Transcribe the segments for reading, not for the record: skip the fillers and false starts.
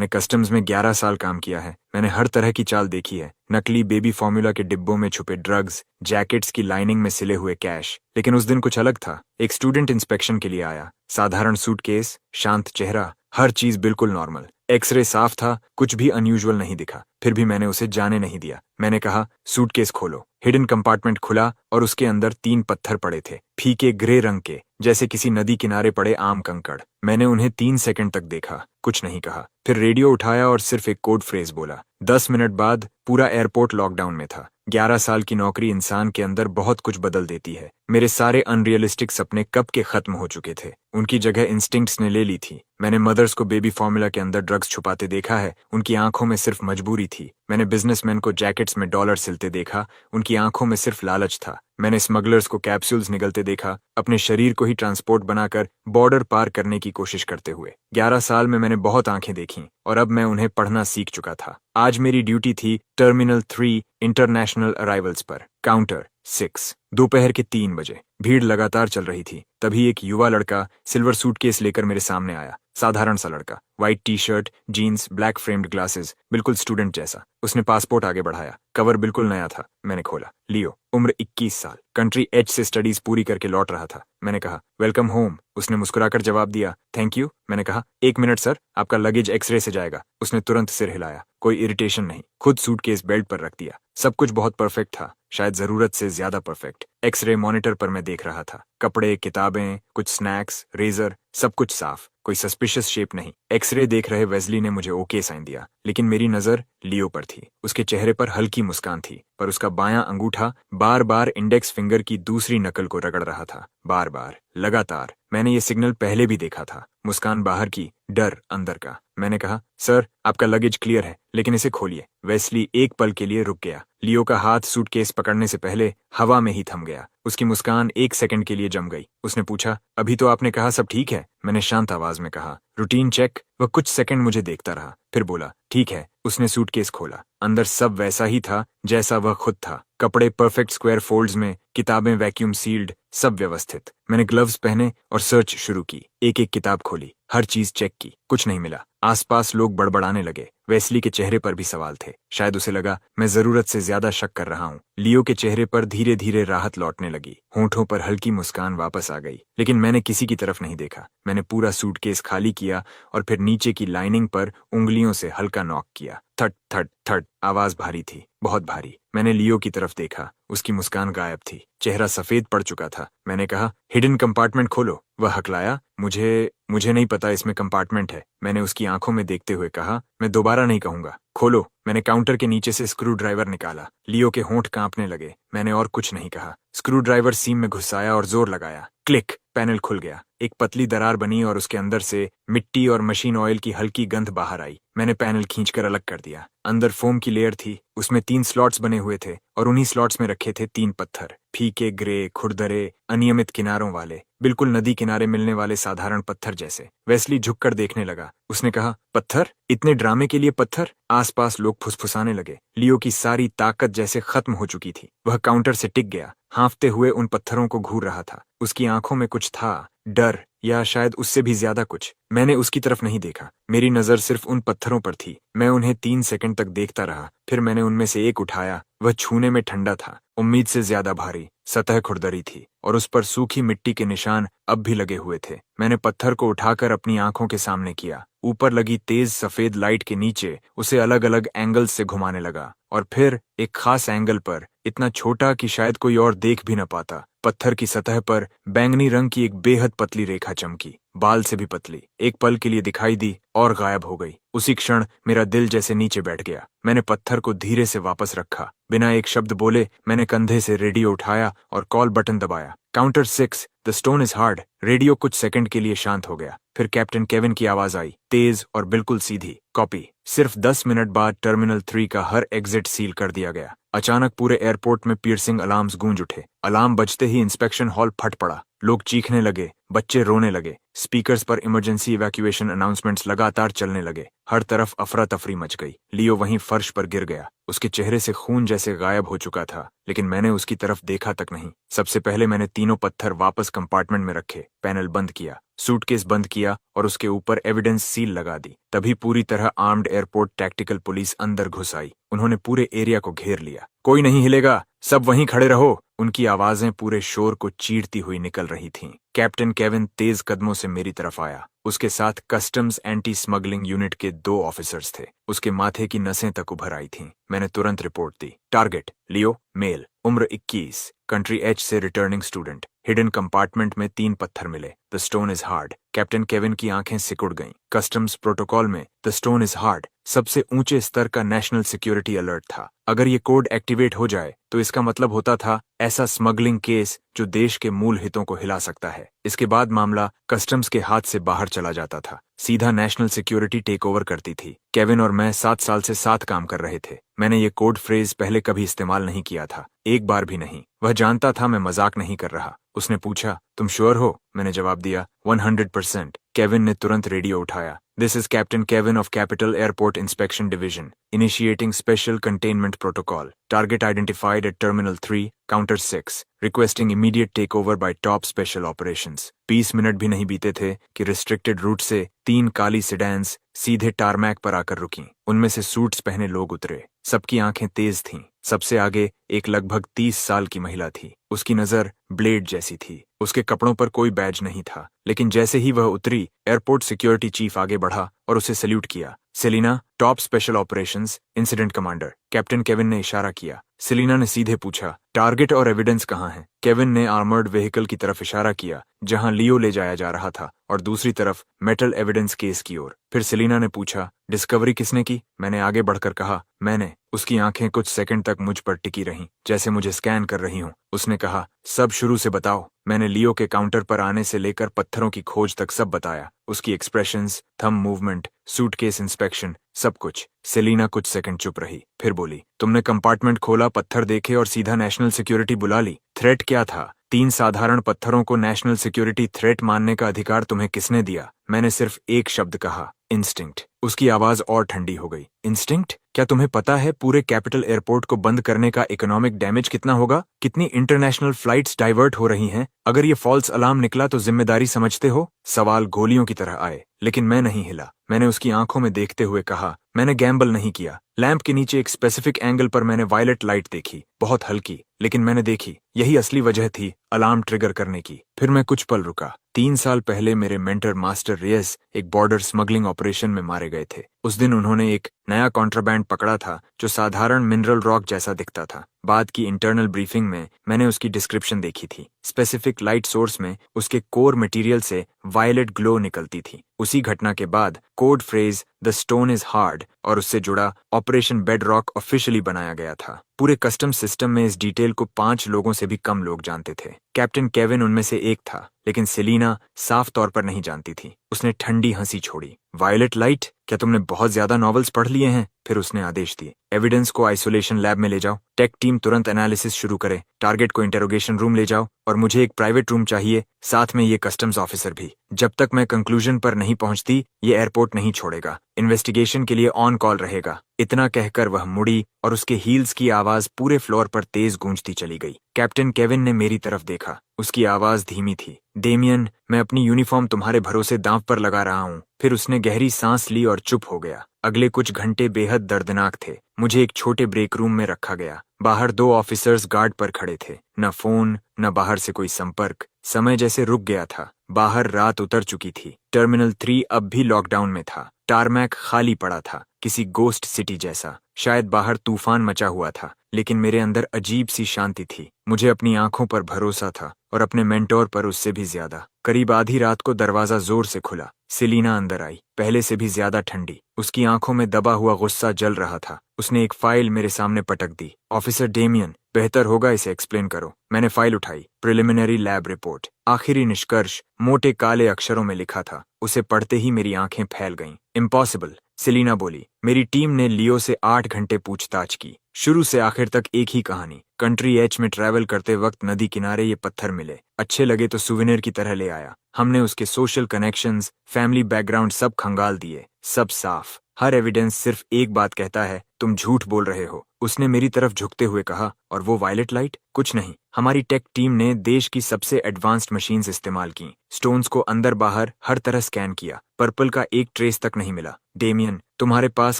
मैंने कस्टम्स में 11 साल काम किया है। मैंने हर तरह की चाल देखी है। नकली बेबी फॉर्मूला के डिब्बों में छुपे ड्रग्स, जैकेट्स की लाइनिंग में सिले हुए कैश। लेकिन उस दिन कुछ अलग था। एक स्टूडेंट इंस्पेक्शन के लिए आया। साधारण सूटकेस, शांत चेहरा, हर चीज बिल्कुल नॉर्मल। एक्सरे साफ था, कुछ भी अनयूजुअल नहीं दिखा। फिर भी मैंने उसे जाने नहीं दिया। मैंने कहा, सूटकेस खोलो। हिडन कंपार्टमेंट खुला और उसके अंदर 3 पत्थर पड़े थे, फीके ग्रे रंग के, जैसे किसी नदी किनारे पड़े आम कंकड़। मैंने उन्हें 3 सेकंड तक देखा, कुछ नहीं कहा। फिर रेडियो उठाया और सिर्फ एक कोड फ्रेज बोला। 10 मिनट बाद पूरा एयरपोर्ट लॉकडाउन में था। 11 साल की नौकरी इंसान के अंदर बहुत कुछ बदल देती है। मेरे सारे अनरियलिस्टिक सपने कब के खत्म हो चुके थे। उनकी जगह इंस्टिंक्ट्स ने ले ली थी। मैंने मदर्स को बेबी फॉर्मूला के अंदर ड्रग्स छुपाते देखा है, उनकी आंखों में सिर्फ मजबूरी थी। मैंने बिजनेसमैन को जैकेट्स में डॉलर सिलते देखा, उनकी आंखों में सिर्फ लालच था। मैंने स्मगलर्स को कैप्सूल्स निगलते देखा, अपने शरीर को ही ट्रांसपोर्ट बनाकर बॉर्डर पार करने की कोशिश करते हुए। 11 साल में मैंने बहुत आंखें देखीं और अब मैं उन्हें पढ़ना सीख चुका था। आज मेरी ड्यूटी थी टर्मिनल 3 इंटरनेशनल अराइवल्स पर, काउंटर 6। दोपहर के 3 बजे। भीड़ लगातार चल रही थी। तभी एक युवा लड़का सिल्वर सूटकेस लेकर मेरे सामने आया। साधारण सा लड़का, white T shirt, jeans, black framed glasses, बिल्कुल स्टूडेंट जैसा। उसने पासपोर्ट आगे बढ़ाया। कवर बिल्कुल नया था। मैंने खोला। लियो, उम्र 21 साल, कंट्री एच से स्टडीज पूरी करके लौट रहा था। मैंने कहा, वेलकम होम। उसने मुस्कुराकर जवाब दिया, थैंक यू। मैंने कहा, 1 मिनट सर, आपका लगेज एक्सरे से जाएगा। उसने तुरंत सिर हिलाया। कोई इरिटेशन नहीं। खुद सूटकेस बेल्ट पर रख दिया। सब कुछ बहुत परफेक्ट था, शायद जरूरत से ज्यादा परफेक्ट। एक्सरे मॉनिटर पर मैं देख रहा था। कपड़े, किताबें, कुछ स्नैक्स, रेजर, सब कुछ साफ। कोई सस्पिशियस शेप नहीं। एक्सरे देख रहे वेस्ली ने मुझे ओके साइन दिया, लेकिन मेरी नजर लियो पर थी। उसके चेहरे पर हल्की मुस्कान थी, पर उसका बायां अंगूठा बार बार इंडेक्स फिंगर की दूसरी नकल को रगड़ रहा था। बार बार, लगातार। मैंने ये सिग्नल पहले भी देखा था। मुस्कान बाहर की, डर अंदर का। मैंने कहा, सर, आपका लगेज क्लियर है, लेकिन इसे खोलिए। वेस्ली एक पल के लिए रुक गया। लियो का हाथ सूटकेस पकड़ने से पहले हवा में ही थम गया। उसकी मुस्कान 1 सेकंड के लिए जम गई। उसने पूछा, अभी तो आपने कहा सब ठीक है। मैंने शांत आवाज में कहा, रूटीन चेक। वह कुछ सेकंड मुझे देखता रहा, फिर बोला, ठीक है। उसने सूटकेस खोला। अंदर सब वैसा ही था जैसा वह खुद था। कपड़े परफेक्ट स्क्वायर फोल्ड्स में, किताबें वैक्यूम सील्ड, सब व्यवस्थित। मैंने ग्लव्स पहने और सर्च शुरू की। एक एक किताब खोली, हर चीज चेक की, कुछ नहीं मिला। आसपास लोग बड़बड़ाने लगे। वेस्ली के चेहरे पर भी सवाल थे। शायद उसे लगा मैं जरूरत से ज्यादा शक कर रहा हूँ। लियो के चेहरे पर धीरे धीरे राहत लौटने लगी। होंठों पर हल्की मुस्कान वापस आ गई। लेकिन मैंने किसी की तरफ नहीं देखा। मैंने पूरा सूटकेस खाली किया और फिर नीचे की लाइनिंग पर उंगलियों से हल्का नॉक किया। थट थट थट, आवाज भारी थी, बहुत भारी। मैंने लियो की तरफ देखा। उसकी मुस्कान गायब थी, चेहरा सफेद पड़ चुका था। मैंने कहा, हिडन कंपार्टमेंट खोलो। वह हकलाया, मुझे नहीं पता इसमें कंपार्टमेंट है। मैंने उसकी आंखों में देखते हुए कहा, मैं दोबारा नहीं कहूंगा, खोलो। मैंने काउंटर के नीचे से स्क्रू ड्राइवर निकाला। लियो के होंठ कांपने लगे। मैंने और कुछ नहीं कहा। स्क्रू ड्राइवर सीम में घुसाया और जोर लगाया। क्लिक, पैनल खुल गया। एक पतली दरार बनी और उसके अंदर से मिट्टी और मशीन ऑयल की हल्की गंध बाहर आई। मैंने पैनल खींचकर अलग कर दिया। अंदर फोम की लेयर थी, उसमें 3 स्लॉट्स बने हुए थे और उन्हीं स्लॉट्स में रखे थे 3 पत्थर, फीके ग्रे, खुरदरे, अनियमित किनारों वाले, बिल्कुल नदी किनारे मिलने वाले साधारण पत्थर जैसे। वेस्ली झुककर देखने लगा। उसने कहा, पत्थर? इतने ड्रामे के लिए पत्थर? आसपास लोग फुसफुसाने लगे। लियो की सारी ताकत जैसे खत्म हो चुकी थी। वह काउंटर से टिक गया, हाँफते हुए उन पत्थरों को घूर रहा था। उसकी आंखों में कुछ था, डर, या शायद उससे भी ज्यादा कुछ। मैंने उसकी तरफ नहीं देखा। मेरी नजर सिर्फ उन पत्थरों पर थी। मैं उन्हें 3 सेकंड तक देखता रहा। फिर मैंने उनमें से एक उठाया। वह छूने में ठंडा था, उम्मीद से ज्यादा भारी। सतह खुरदरी थी और उस पर सूखी मिट्टी के निशान अब भी लगे हुए थे। मैंने पत्थर को उठाकर अपनी आंखों के सामने किया। ऊपर लगी तेज सफेद लाइट के नीचे उसे अलग अलग एंगल्स से घुमाने लगा और फिर एक खास एंगल पर, इतना छोटा कि शायद कोई और देख भी न पाता, पत्थर की सतह पर बैंगनी रंग की एक बेहद पतली रेखा चमकी, बाल से भी पतली। एक पल के लिए दिखाई दी और गायब हो गई। उसी क्षण मेरा दिल जैसे नीचे बैठ गया। मैंने पत्थर को धीरे से वापस रखा। बिना एक शब्द बोले मैंने कंधे से रेडियो उठाया और कॉल बटन दबाया। Counter 6, the stone is hard. Radio कुछ सेकंड के लिए शांत हो गया। फिर कैप्टन केविन की आवाज आई, तेज और बिल्कुल सीधी, कॉपी। सिर्फ 10 मिनट बाद टर्मिनल 3 का हर एग्जिट सील कर दिया गया। अचानक पूरे एयरपोर्ट में पियर्सिंग अलार्म्स गूंज उठे। अलार्म बजते ही इंस्पेक्शन हॉल फट पड़ा। लोग चीखने लगे, बच्चे रोने लगे। स्पीकर्स पर इमरजेंसी इवैक्यूएशन अनाउंसमेंट्स लगातार चलने लगे। हर तरफ अफरा तफरी मच गई। लियो वहीं फर्श पर गिर गया। उसके चेहरे से खून जैसे गायब हो चुका था, लेकिन मैंने उसकी तरफ देखा तक नहीं। सबसे पहले मैंने तीनों पत्थर वापस कंपार्टमेंट में रखे, पैनल बंद किया। सूटकेस बंद किया और उसके ऊपर एविडेंस सील लगा दी। तभी पूरी तरह आर्म्ड एयरपोर्ट टैक्टिकल पुलिस अंदर घुस आई। उन्होंने पूरे एरिया को घेर लिया। कोई नहीं हिलेगा, सब वहीं खड़े रहो। उनकी आवाजें पूरे शोर को चीरती हुई निकल रही थीं। कैप्टन केविन तेज कदमों से मेरी तरफ आया। उसके साथ कस्टम्स एंटी स्मगलिंग यूनिट के 2 ऑफिसर्स थे। उसके माथे की नसें तक उभर आई थीं। मैंने तुरंत रिपोर्ट दी। टारगेट लियो, मेल, उम्र 21, कंट्री एच से रिटर्निंग स्टूडेंट। हिडन कंपार्टमेंट में 3 पत्थर मिले। The stone is hard. Captain Kevin की आंखें सिकुड़ गईं। कस्टम्स प्रोटोकॉल में द स्टोन इज हार्ड सबसे ऊंचे स्तर का नेशनल सिक्योरिटी अलर्ट था। अगर ये कोड एक्टिवेट हो जाए तो इसका मतलब होता था ऐसा स्मगलिंग केस जो देश के मूल हितों को हिला सकता है। इसके बाद मामला कस्टम्स के हाथ से बाहर चला जाता था। सीधा नेशनल सिक्योरिटी टेक ओवर करती थी। केविन और मैं 7 साल से साथ काम कर रहे थे। मैंने ये कोड फ्रेज पहले कभी इस्तेमाल नहीं किया था, एक बार भी नहीं। वह जानता था मैं मजाक नहीं कर रहा। उसने पूछा, तुम श्योर हो? मैंने जवाब दिया, 100%। केविन ने तुरंत रेडियो उठाया। This is captain Kevin of capital airport inspection division, initiating special containment protocol. Target identified at terminal 3, counter 6, requesting immediate take over by top special operations. 20 minute भी नहीं बीते थे कि रिस्ट्रिक्टेड रूट से 3 काली सिडैन्स सीधे टारमैक पर आकर रुकीं। उनमें से सूट्स पहने लोग उतरे। सबकी आंखें तेज थीं। सबसे आगे एक लगभग 30 साल की महिला थी। उसकी नजर ब्लेड जैसी थी। उसके कपड़ों पर कोई बैज नहीं था, लेकिन जैसे ही वह उतरी, एयरपोर्ट सिक्योरिटी चीफ आगे बढ़ा और उसे सैल्यूट किया। Selina, top special operations incident commander. Captain Kevin ने इशारा किया। सेलिना ने सीधे पूछा, टारगेट और एविडेंस कहाँ हैं? केविन ने आर्मर्ड व्हीकल की तरफ इशारा किया जहां लियो ले जाया जा रहा था, और दूसरी तरफ मेटल एविडेंस केस की ओर। फिर सेलिना ने पूछा, डिस्कवरी किसने की? मैंने आगे बढ़कर कहा, मैंने। उसकी आंखें कुछ सेकंड तक मुझ पर टिकी रहीं, जैसे मुझे स्कैन कर रही हूं। उसने कहा, सब शुरू से बताओ। मैंने लियो के काउंटर पर आने से लेकर पत्थरों की खोज तक सब बताया। उसकी expressions, thumb movement, suitcase inspection, सब कुछ। सेलिना कुछ सेकंड चुप रही, फिर बोली, तुमने कंपार्टमेंट खोला, पत्थर देखे और सीधा नेशनल सिक्योरिटी बुला ली। थ्रेट क्या था? 3 साधारण पत्थरों को नेशनल सिक्योरिटी थ्रेट मानने का अधिकार तुम्हें किसने दिया? मैंने सिर्फ एक शब्द कहा, इंस्टिंक्ट। उसकी आवाज और ठंडी हो गई। इंस्टिंक्ट? क्या तुम्हें पता है पूरे कैपिटल एयरपोर्ट को बंद करने का इकोनॉमिक डैमेज कितना होगा? कितनी इंटरनेशनल फ्लाइट्स डाइवर्ट हो रही हैं? अगर ये फॉल्स अलार्म निकला तो जिम्मेदारी समझते हो? सवाल गोलियों की तरह आए, लेकिन मैं नहीं हिला। मैंने उसकी आंखों में देखते हुए कहा, मैंने गैम्बल नहीं किया। लैंप के नीचे एक स्पेसिफिक एंगल पर मैंने वायलेट लाइट देखी, बहुत हल्की, लेकिन मैंने देखी। यही असली वजह थी अलार्म ट्रिगर करने की। फिर मैं कुछ पल रुका। 3 साल पहले मेरे मेंटर मास्टर रेस एक बॉर्डर स्मगलिंग ऑपरेशन में मारे गए थे। उस दिन उन्होंने एक नया कॉन्ट्राबैंड पकड़ा था जो साधारण मिनरल रॉक जैसा दिखता था। बाद की इंटरनल ब्रीफिंग में मैंने उसकी डिस्क्रिप्शन देखी थी। स्पेसिफिक लाइट सोर्स में उसके कोर मटेरियल से वायलेट ग्लो निकलती थी। उसी घटना के बाद code phrase the stone is hard और उससे जुड़ा ऑपरेशन बेड रॉक ऑफिशियली बनाया गया था। पूरे कस्टम सिस्टम में इस डिटेल को 5 लोगों से भी कम लोग जानते थे। कैप्टन केविन उनमें से एक था, लेकिन सेलिना साफ तौर पर नहीं जानती थी। उसने ठंडी हंसी छोड़ी। Violet light? क्या तुमने बहुत ज्यादा नॉवेल्स पढ़ लिए हैं? फिर उसने आदेश दिए, एविडेंस को आइसोलेशन लैब में ले जाओ। टेक टीम तुरंत एनालिसिस शुरू करे। टारगेट को इंटेरोगेशन रूम ले जाओ, और मुझे एक प्राइवेट रूम चाहिए, साथ में ये कस्टम्स ऑफिसर भी। जब तक मैं कंक्लूजन पर नहीं पहुंचती, ये एयरपोर्ट नहीं छोड़ेगा। इन्वेस्टिगेशन के लिए ऑन कॉल रहेगा। इतना कहकर वह मुड़ी और उसके हील्स की आवाज पूरे फ्लोर पर तेज गूंजती चली गई। कैप्टन केविन ने मेरी तरफ देखा। उसकी आवाज धीमी थी। डेमियन, मैं अपनी यूनिफॉर्म तुम्हारे भरोसे दांव पर लगा रहा हूँ। फिर उसने गहरी सांस ली और चुप हो गया। अगले कुछ घंटे बेहद दर्दनाक थे। मुझे एक छोटे ब्रेक रूम में रखा गया। बाहर 2 ऑफिसर्स गार्ड पर खड़े थे। न फोन, न बाहर से कोई संपर्क। समय जैसे रुक गया था। बाहर रात उतर चुकी थी। टर्मिनल 3 अब भी लॉकडाउन में था। टारमैक खाली पड़ा था, किसी गोस्ट सिटी जैसा। शायद बाहर तूफान मचा हुआ था, लेकिन मेरे अंदर अजीब सी शांति थी। मुझे अपनी आंखों पर भरोसा था और अपने मेंटोर पर उससे भी ज्यादा। करीब आधी रात को दरवाजा जोर से खुला। सेलिना अंदर आई, पहले से भी ज्यादा ठंडी। उसकी आंखों में दबा हुआ गुस्सा जल रहा था। उसने एक फाइल मेरे सामने पटक दी। ऑफिसर डेमियन, बेहतर होगा इसे एक्सप्लेन करो। मैंने फाइल उठाई। Preliminary lab report. आखिरी निष्कर्ष मोटे काले अक्षरों में लिखा था। उसे पढ़ते ही मेरी आंखें फैल गईं। इम्पॉसिबल, सेलिना बोली। मेरी टीम ने लियो से 8 घंटे पूछताछ की। शुरू से आखिर तक एक ही कहानी। कंट्री एच में ट्रैवल करते वक्त नदी किनारे ये पत्थर मिले। अच्छे लगे तो सुवेनिर की तरह ले आया। हमने उसके सोशल कनेक्शंस, फैमिली बैकग्राउंड सब खंगाल दिए। सब साफ। हर एविडेंस सिर्फ एक बात कहता है, तुम झूठ बोल रहे हो, उसने मेरी तरफ झुकते हुए कहा। और वो वायलेट लाइट? कुछ नहीं, हमारी टेक टीम ने देश की सबसे एडवांस्ड मशीन्स इस्तेमाल की, स्टोन्स को अंदर बाहर हर तरह स्कैन किया, पर्पल का एक ट्रेस तक नहीं मिला। डेमियन, तुम्हारे पास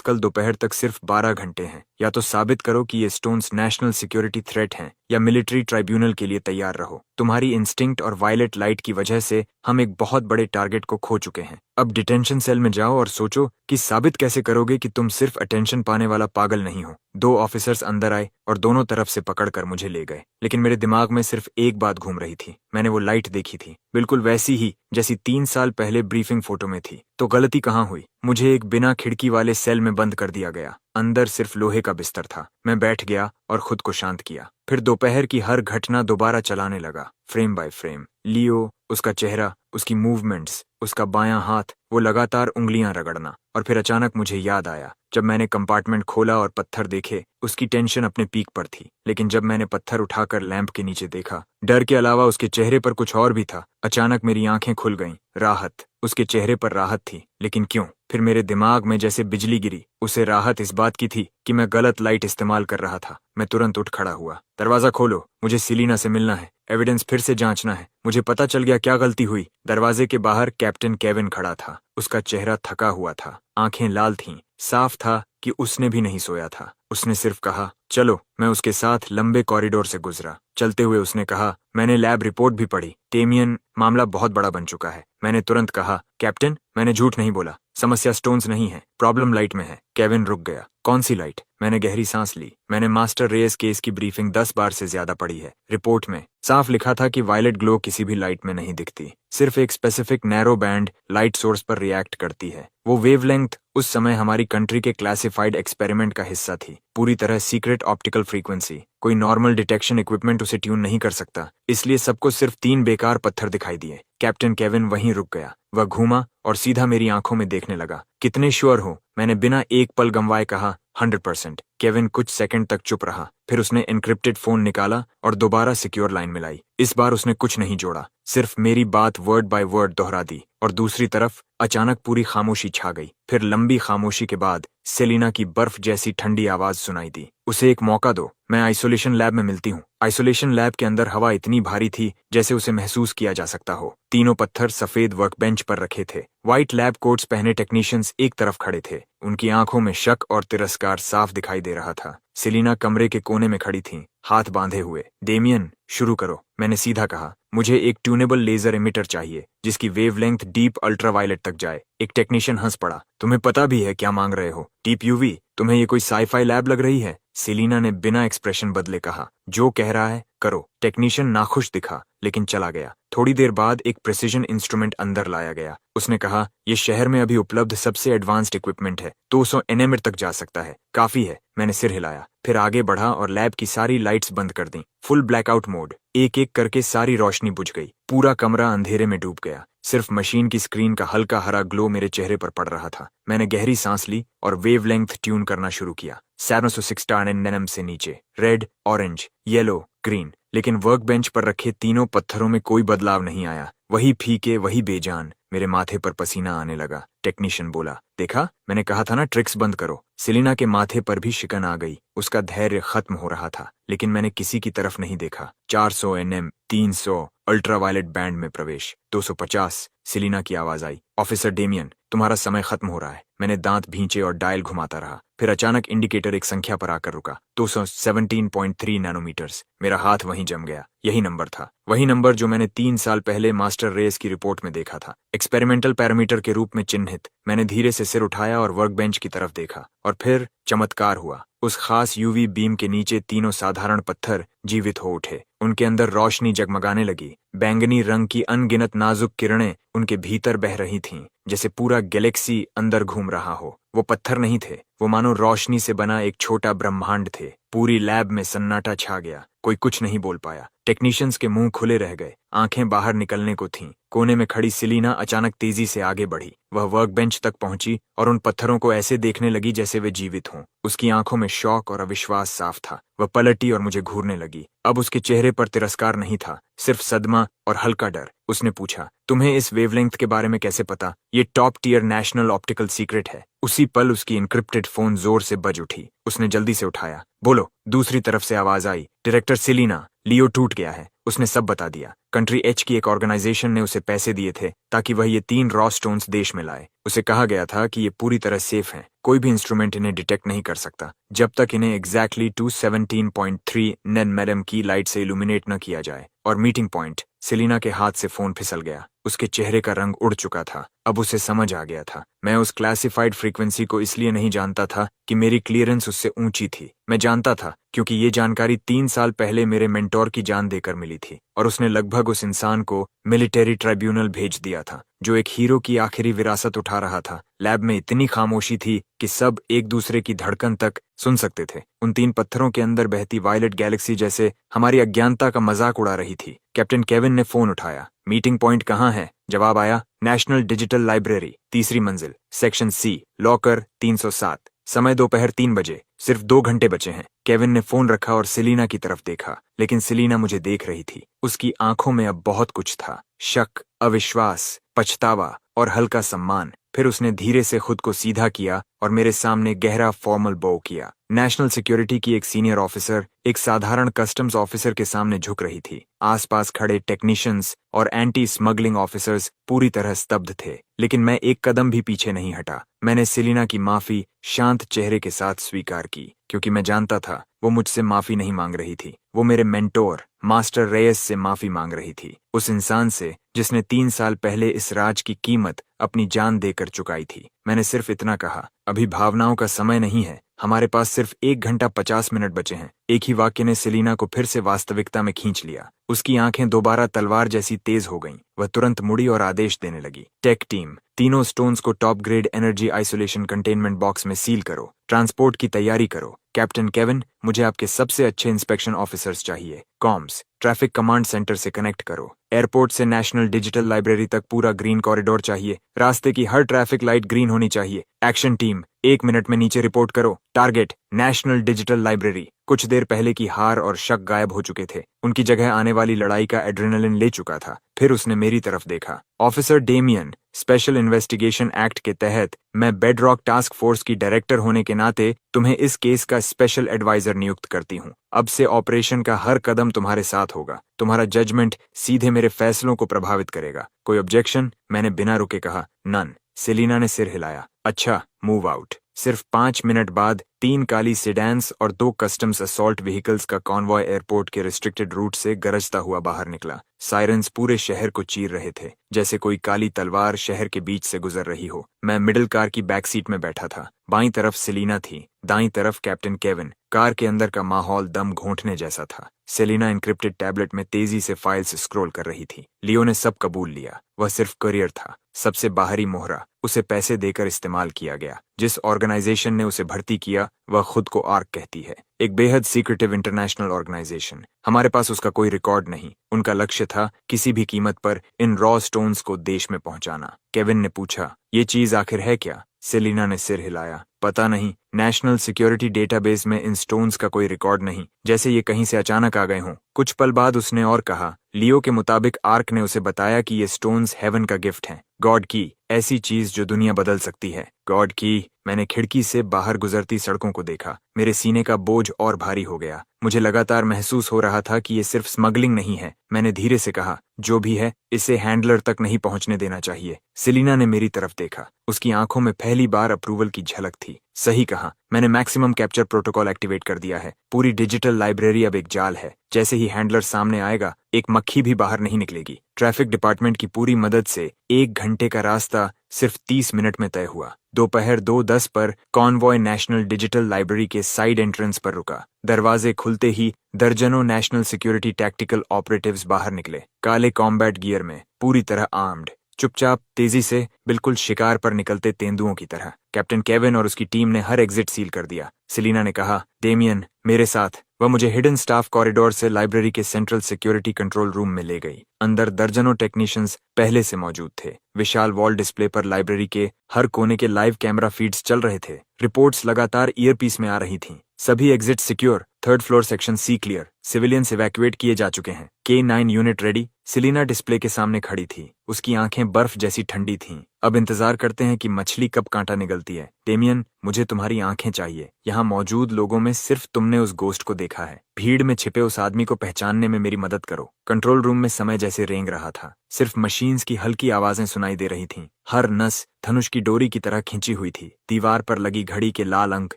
कल दोपहर तक सिर्फ 12 घंटे हैं। या तो साबित करो कि ये स्टोन्स नेशनल सिक्योरिटी थ्रेट हैं, या मिलिट्री ट्राइब्यूनल के लिए तैयार रहो। तुम्हारी इंस्टिंक्ट और वायलेट लाइट की वजह से हम एक बहुत बड़े टारगेट को खो चुके हैं। अब डिटेंशन सेल में जाओ और सोचो कि साबित कैसे करोगे कि तुम सिर्फ अटेंशन पाने वाला पागल नहीं हो। 2 ऑफिसर्स अंदर आए और दोनों तरफ से पकड़कर मुझे ले गए, लेकिन मेरे दिमाग में सिर्फ एक बात घूम रही थी। मैंने वो लाइट देखी थी, बिल्कुल वैसी ही जैसी 3 साल पहले ब्रीफिंग फोटो में थी। तो गलती कहाँ हुई? मुझे एक बिना खिड़की वाले सेल में बंद कर दिया गया। अंदर सिर्फ लोहे का बिस्तर था। मैं बैठ गया और खुद को शांत किया। फिर दोपहर की हर घटना दोबारा चलाने लगा, फ्रेम बाय फ्रेम। लियो, उसका चेहरा, उसकी मूवमेंट्स, उसका बायां हाथ, वो लगातार उंगलियां रगड़ना। और फिर अचानक मुझे याद आया, जब मैंने कंपार्टमेंट खोला और पत्थर देखे, उसकी टेंशन अपने पीक पर थी। लेकिन जब मैंने पत्थर उठाकर लैंप के नीचे देखा, डर के अलावा उसके चेहरे पर कुछ और भी था। अचानक मेरी आंखें खुल गईं। राहत, उसके चेहरे पर राहत थी, लेकिन क्यों? फिर मेरे दिमाग में जैसे बिजली गिरी। उसे राहत इस बात की थी कि मैं गलत लाइट इस्तेमाल कर रहा था। मैं तुरंत उठ खड़ा हुआ। दरवाजा खोलो, मुझे सेलिना से मिलना है, एविडेंस फिर से जांचना है। मुझे पता चल गया क्या गलती हुई। दरवाजे के बाहर कैप्टन केविन खड़ा था। उसका चेहरा थका हुआ था, आंखें लाल थीं। साफ था कि उसने भी नहीं सोया था। उसने सिर्फ कहा, चलो। मैं उसके साथ लंबे कॉरिडोर से गुजरा। चलते हुए उसने कहा, मैंने लैब रिपोर्ट भी पढ़ी। डेमियन, मामला बहुत बड़ा बन चुका है। मैंने तुरंत कहा, कैप्टन, मैंने झूठ नहीं बोला। समस्या स्टोन्स नहीं है, प्रॉब्लम लाइट में है। केविन रुक गया। कौन सी लाइट? मैंने गहरी सांस ली। मैंने मास्टर रेस केस की ब्रीफिंग 10 बार से ज्यादा पढ़ी है। रिपोर्ट में साफ लिखा था कि वायलेट ग्लो किसी भी लाइट में नहीं दिखती, सिर्फ एक specific narrow band light source पर रिएक्ट करती है। वो वेवलेंथ उस समय हमारी कंट्री के क्लासिफाइड एक्सपेरिमेंट का हिस्सा थी, पूरी तरह सीक्रेट ऑप्टिकल फ्रीक्वेंसी। कोई नॉर्मल डिटेक्शन इक्विपमेंट उसे ट्यून नहीं कर सकता। इसलिए सबको सिर्फ 3 बेकार पत्थर दिखाई दिए। कैप्टन केविन वहीं रुक गया। वह घूमा और सीधा मेरी आंखों में देखने लगा। कितने श्योर हो? मैंने बिना एक पल गंवाए कहा, 100%। केविन कुछ सेकंड तक चुप रहा। फिर उसने एन्क्रिप्टेड फोन निकाला और दोबारा सिक्योर लाइन मिलाई। इस बार उसने कुछ नहीं जोड़ा, सिर्फ मेरी बात वर्ड बाय वर्ड दोहरा दी। और दूसरी तरफ अचानक पूरी खामोशी छा गई। फिर लंबी खामोशी के बाद सेलिना की बर्फ जैसी ठंडी आवाज सुनाई दी, उसे एक मौका दो, मैं आइसोलेशन लैब में मिलती हूँ। आइसोलेशन लैब के अंदर हवा इतनी भारी थी जैसे उसे महसूस किया जा सकता हो। तीनों पत्थर सफेद वर्कबेंच पर रखे थे। व्हाइट लैब कोट्स पहने टेक्नीशियंस एक तरफ खड़े थे। उनकी आंखों में शक और तिरस्कार साफ दिखाई दे रहा था। सेलिना कमरे के कोने में खड़ी थी, हाथ बांधे हुए। डेमियन, शुरू करो, मैंने सीधा कहा। मुझे एक ट्यूनेबल लेजर एमिटर चाहिए जिसकी वेवलेंथ डीप अल्ट्रावायलेट तक जाए। एक टेक्नीशियन हंस पड़ा। तुम्हें पता भी है क्या मांग रहे हो? Deep UV? तुम्हें ये कोई साईफाई लैब लग रही है? सेलिना ने बिना एक्सप्रेशन बदले कहा, जो कह रहा है करो। टेक्नीशियन नाखुश दिखा, लेकिन चला गया। थोड़ी देर बाद एक प्रिसिजन इंस्ट्रूमेंट अंदर लाया गया। उसने कहा, यह शहर में अभी उपलब्ध सबसे एडवांस्ड इक्विपमेंट है, 200 एनएमएर तक जा सकता है। काफी है। मैंने सिर हिलाया, फिर आगे बढ़ा और लैब की सारी लाइट्स बंद कर दी। Full blackout mode. एक एक करके सारी रोशनी बुझ गई। पूरा कमरा अंधेरे में डूब गया। सिर्फ मशीन की स्क्रीन का हल्का हरा ग्लो मेरे चेहरे पर पड़ रहा था। मैंने गहरी सांस ली और वेवलेंथ ट्यून करना शुरू किया। 760 nm से नीचे, रेड, ऑरेंज, येलो, ग्रीन। लेकिन वर्कबेंच पर रखे तीनों पत्थरों में कोई बदलाव नहीं आया। वही फीके, वही बेजान। मेरे माथे पर पसीना आने लगा। टेक्नीशियन बोला, देखा, मैंने कहा था ना, ट्रिक्स बंद करो। सेलिना के माथे पर भी शिकन आ गई। उसका धैर्य खत्म हो रहा था, लेकिन मैंने किसी की तरफ नहीं देखा। 400 nm, 300, अल्ट्रावायलेट बैंड में प्रवेश, 250। सेलिना की आवाज आई, ऑफिसर डेमियन, तुम्हारा समय खत्म हो रहा है। मैंने दांत भींचे और डायल घुमाता रहा। फिर अचानक इंडिकेटर एक संख्या पर आकर रुका, 217.3 नैनोमीटर्स। मेरा हाथ वहीं जम गया। यही नंबर था, वही नंबर जो मैंने 3 साल पहले मास्टर रेस की रिपोर्ट में देखा था, एक्सपेरिमेंटल पैरामीटर के रूप में चिन्हित। मैंने धीरे से सिर उठाया और वर्कबेंच की तरफ देखा, और फिर चमत्कार हुआ। उस खास यूवी बीम के नीचे तीनों साधारण पत्थर जीवित हो उठे। उनके अंदर रोशनी जगमगाने लगी। बैंगनी रंग की अनगिनत नाजुक किरणें उनके भीतर बह रही थीं, जैसे पूरा गैलेक्सी अंदर घूम रहा हो। वो पत्थर नहीं थे, वो मानो रोशनी से बना एक छोटा ब्रह्मांड थे। पूरी लैब में सन्नाटा छा गया। कोई कुछ नहीं बोल पाया। टेक्नीशियंस के मुंह खुले रह गए, आंखें बाहर निकलने को थीं। कोने में खड़ी सेलिना अचानक तेजी से आगे बढ़ी। वह वर्कबेंच तक पहुंची और उन पत्थरों को ऐसे देखने लगी जैसे वे जीवित हों। उसकी आंखों में शौक और अविश्वास साफ था। वह पलटी और मुझे घूरने लगी। अब उसके चेहरे पर तिरस्कार नहीं था, सिर्फ सदमा और हल्का डर। उसने पूछा, तुम्हें इस वेवलेंथ के बारे में कैसे पता? ये top tier national optical secret है। उसी पल उसकी इनक्रिप्टेड फोन जोर से बज उठी। उसने जल्दी से उठाया। बोलो। दूसरी तरफ से आवाज आई, डायरेक्टर सेलिना, लियो टूट गया है। उसने सब बता दिया। कंट्री एच की एक ऑर्गेनाइजेशन ने उसे पैसे दिए थे ताकि वह ये 3 रॉ स्टोन्स देश में लाए। उसे कहा गया था कि ये पूरी तरह सेफ हैं। कोई भी इंस्ट्रूमेंट इन्हें डिटेक्ट नहीं कर सकता जब तक इन्हें एग्जैक्टली 217.3 नैनोमीटर की लाइट से इल्यूमिनेट न किया जाए। और मीटिंग पॉइंट। सेलिना के हाथ से फोन फिसल गया। उसके चेहरे का रंग उड़ चुका था। अब उसे समझ आ गया था। मैं उस क्लासिफाइड फ्रीक्वेंसी को इसलिए नहीं जानता था कि मेरी क्लियरेंस उससे ऊंची थी। मैं जानता था क्योंकि ये जानकारी 3 साल पहले मेरे मेंटोर की जान देकर मिली थी और उसने लगभग उस इंसान को मिलिट्री ट्राइब्यूनल भेज दिया था जो एक हीरो की आखिरी विरासत उठा रहा था। लैब में इतनी खामोशी थी कि सब एक दूसरे की धड़कन तक सुन सकते थे। उन 3 पत्थरों के अंदर बहती वायलेट गैलेक्सी जैसे हमारी अज्ञानता का मजाक उड़ा रही थी। कैप्टन केविन ने फोन उठाया। मीटिंग पॉइंट कहाँ है? जवाब आया, नेशनल डिजिटल लाइब्रेरी, 3री मंजिल, सेक्शन सी, लॉकर 307। समय दोपहर 3 बजे। सिर्फ 2 घंटे बचे हैं। केविन ने फोन रखा और सेलिना की तरफ देखा, लेकिन सेलिना मुझे देख रही थी। उसकी आंखों में अब बहुत कुछ था, शक, अविश्वास, पछतावा और हल्का सम्मान। फिर उसने धीरे से खुद को सीधा किया और मेरे सामने गहरा फॉर्मल बो किया। नेशनल सिक्योरिटी की एक सीनियर ऑफिसर एक साधारण कस्टम्स ऑफिसर के सामने झुक रही थी। आसपास खड़े टेक्नीशियंस और एंटी स्मगलिंग ऑफिसर्स पूरी तरह स्तब्ध थे, लेकिन मैं एक कदम भी पीछे नहीं हटा। मैंने सेलिना की माफी शांत चेहरे के साथ स्वीकार की, क्योंकि मैं जानता था वो मुझसे माफी नहीं मांग रही थी। वो मेरे मेंटोर मास्टर रेयस से माफी मांग रही थी, उस इंसान से जिसने 3 साल पहले इस राज की कीमत अपनी जान देकर चुकाई थी। मैंने सिर्फ इतना कहा, अभी भावनाओं का समय नहीं है, हमारे पास सिर्फ 1 घंटा 50 मिनट बचे हैं। एक ही वाक्य ने सेलिना को फिर से वास्तविकता में खींच लिया। उसकी आंखें दोबारा तलवार जैसी तेज हो गईं। वह तुरंत मुड़ी और आदेश देने लगी, टेक टीम, तीनों स्टोन्स को top grade energy isolation containment box में सील करो। ट्रांसपोर्ट की तैयारी करो। कैप्टन केविन, मुझे आपके सबसे अच्छे इंस्पेक्शन ऑफिसर्स चाहिए। कॉम्स, ट्रैफिक कमांड सेंटर से कनेक्ट करो। एयरपोर्ट से नेशनल डिजिटल लाइब्रेरी तक पूरा ग्रीन कॉरिडोर चाहिए। रास्ते की हर ट्रैफिक लाइट ग्रीन होनी चाहिए। एक्शन टीम, 1 मिनट में नीचे रिपोर्ट करो। Target, national digital library. कुछ देर पहले की हार और शक गायब हो चुके थे। उनकी जगह आने वाली लड़ाई का एड्रेनलिन ले चुका था। फिर उसने मेरी तरफ देखा। Officer Damian, special investigation act के तहत मैं बेडरॉक टास्क फोर्स की डायरेक्टर होने के नाते तुम्हें इस केस का स्पेशल एडवाइजर नियुक्त करती हूँ। अब से ऑपरेशन का हर कदम तुम्हारे साथ होगा। तुम्हारा जजमेंट सीधे मेरे फैसलों को प्रभावित करेगा। कोई ऑब्जेक्शन? मैंने बिना रुके कहा, नन। सेलिना ने सिर हिलाया। अच्छा, मूव आउट। सिर्फ 5 मिनट बाद 3 काली सेडान्स और 2 कस्टम्स असॉल्ट व्हीकल्स का कॉन्वॉय एयरपोर्ट के रिस्ट्रिक्टेड रूट से गरजता हुआ बाहर निकला। सायरन्स पूरे शहर को चीर रहे थे, जैसे कोई काली तलवार शहर के बीच से गुजर रही हो। मैं मिडिल कार की बैक सीट में बैठा था। बाईं तरफ सेलिना थी, दाईं तरफ कैप्टन केविन। कार के अंदर का माहौल दम घोंटने जैसा था। सेलिना इनक्रिप्टेड टैबलेट में तेजी से फाइल्स स्क्रॉल कर रही थी। लियो ने सब कबूल लिया। वह सिर्फ करियर था, सबसे बाहरी मोहरा। उसे पैसे देकर इस्तेमाल किया गया। जिस ऑर्गेनाइजेशन ने उसे भर्ती किया वह खुद को आर्क कहती है, एक बेहद सीक्रेटिव इंटरनेशनल ऑर्गेनाइजेशन। हमारे पास उसका कोई रिकॉर्ड नहीं। उनका लक्ष्य था किसी भी कीमत पर इन रॉ स्टोन्स को देश में पहुंचाना। केविन ने पूछा, ये चीज आखिर है क्या? सेलिना ने सिर हिलाया। पता नहीं, नेशनल सिक्योरिटी डेटाबेस में इन स्टोन्स का कोई रिकॉर्ड नहीं, जैसे ये कहीं से अचानक आ गए हों। कुछ पल बाद उसने और कहा, लियो के मुताबिक आर्क ने उसे बताया कि ये स्टोन्स हेवन का गिफ्ट हैं, गॉड की, ऐसी चीज जो दुनिया बदल सकती है। गॉड की। मैंने खिड़की से बाहर गुजरती सड़कों को देखा। मेरे सीने का बोझ और भारी हो गया। मुझे लगातार महसूस हो रहा था कि ये सिर्फ स्मगलिंग नहीं है। मैंने धीरे से कहा, जो भी है इसे हैंडलर तक नहीं पहुंचने देना चाहिए। सेलिना ने मेरी तरफ देखा। उसकी आंखों में पहली बार अप्रूवल की झलक थी। सही कहा, मैंने मैक्सिमम कैप्चर प्रोटोकॉल एक्टिवेट कर दिया है। पूरी डिजिटल लाइब्रेरी अब एक जाल है। जैसे ही हैंडलर सामने आएगा, एक मक्खी भी बाहर नहीं निकलेगी। ट्रैफिक डिपार्टमेंट की पूरी मदद से 1 घंटे का रास्ता सिर्फ 30 मिनट में तय हुआ। दोपहर 2:10 पर कॉन्वॉय नेशनल डिजिटल लाइब्रेरी के साइड एंट्रेंस पर रुका। दरवाजे खुलते ही दर्जनों नेशनल सिक्योरिटी टैक्टिकल ऑपरेटिव्स बाहर निकले, काले कॉम्बैट गियर में, पूरी तरह आर्म्ड। चुपचाप, तेजी से, बिल्कुल शिकार पर निकलते तेंदुओं की तरह। कैप्टन केविन और उसकी टीम ने हर एग्जिट सील कर दिया। सेलिना ने कहा, डेमियन, मेरे साथ। वह मुझे हिडन स्टाफ कॉरिडोर से लाइब्रेरी के सेंट्रल सिक्योरिटी कंट्रोल रूम में ले गई। अंदर दर्जनों टेक्नीशियंस पहले से मौजूद थे। विशाल वॉल डिस्प्ले पर लाइब्रेरी के हर कोने के लाइव कैमरा फीड्स चल रहे थे। रिपोर्ट्स लगातार ईयरपीस में आ रही थीं। सभी exit secure, 3rd floor section C clear, civilians evacuate किए जा चुके हैं। K9 unit ready, Selina display के सामने खड़ी थी। उसकी आंखें बर्फ जैसी ठंडी थीं। अब इंतजार करते हैं कि मछली कब कांटा निगलती है। डेमियन, मुझे तुम्हारी आंखें चाहिए। यहाँ मौजूद लोगों में सिर्फ तुमने उस गोस्ट को देखा है। भीड़ में छिपे उस आदमी को पहचानने में मेरी मदद करो। कंट्रोल रूम में समय जैसे रेंग रहा था। सिर्फ मशीन्स की हल्की आवाजें सुनाई दे रही थीं। हर नस धनुष की डोरी की तरह खींची हुई थी। दीवार पर लगी घड़ी के लाल अंक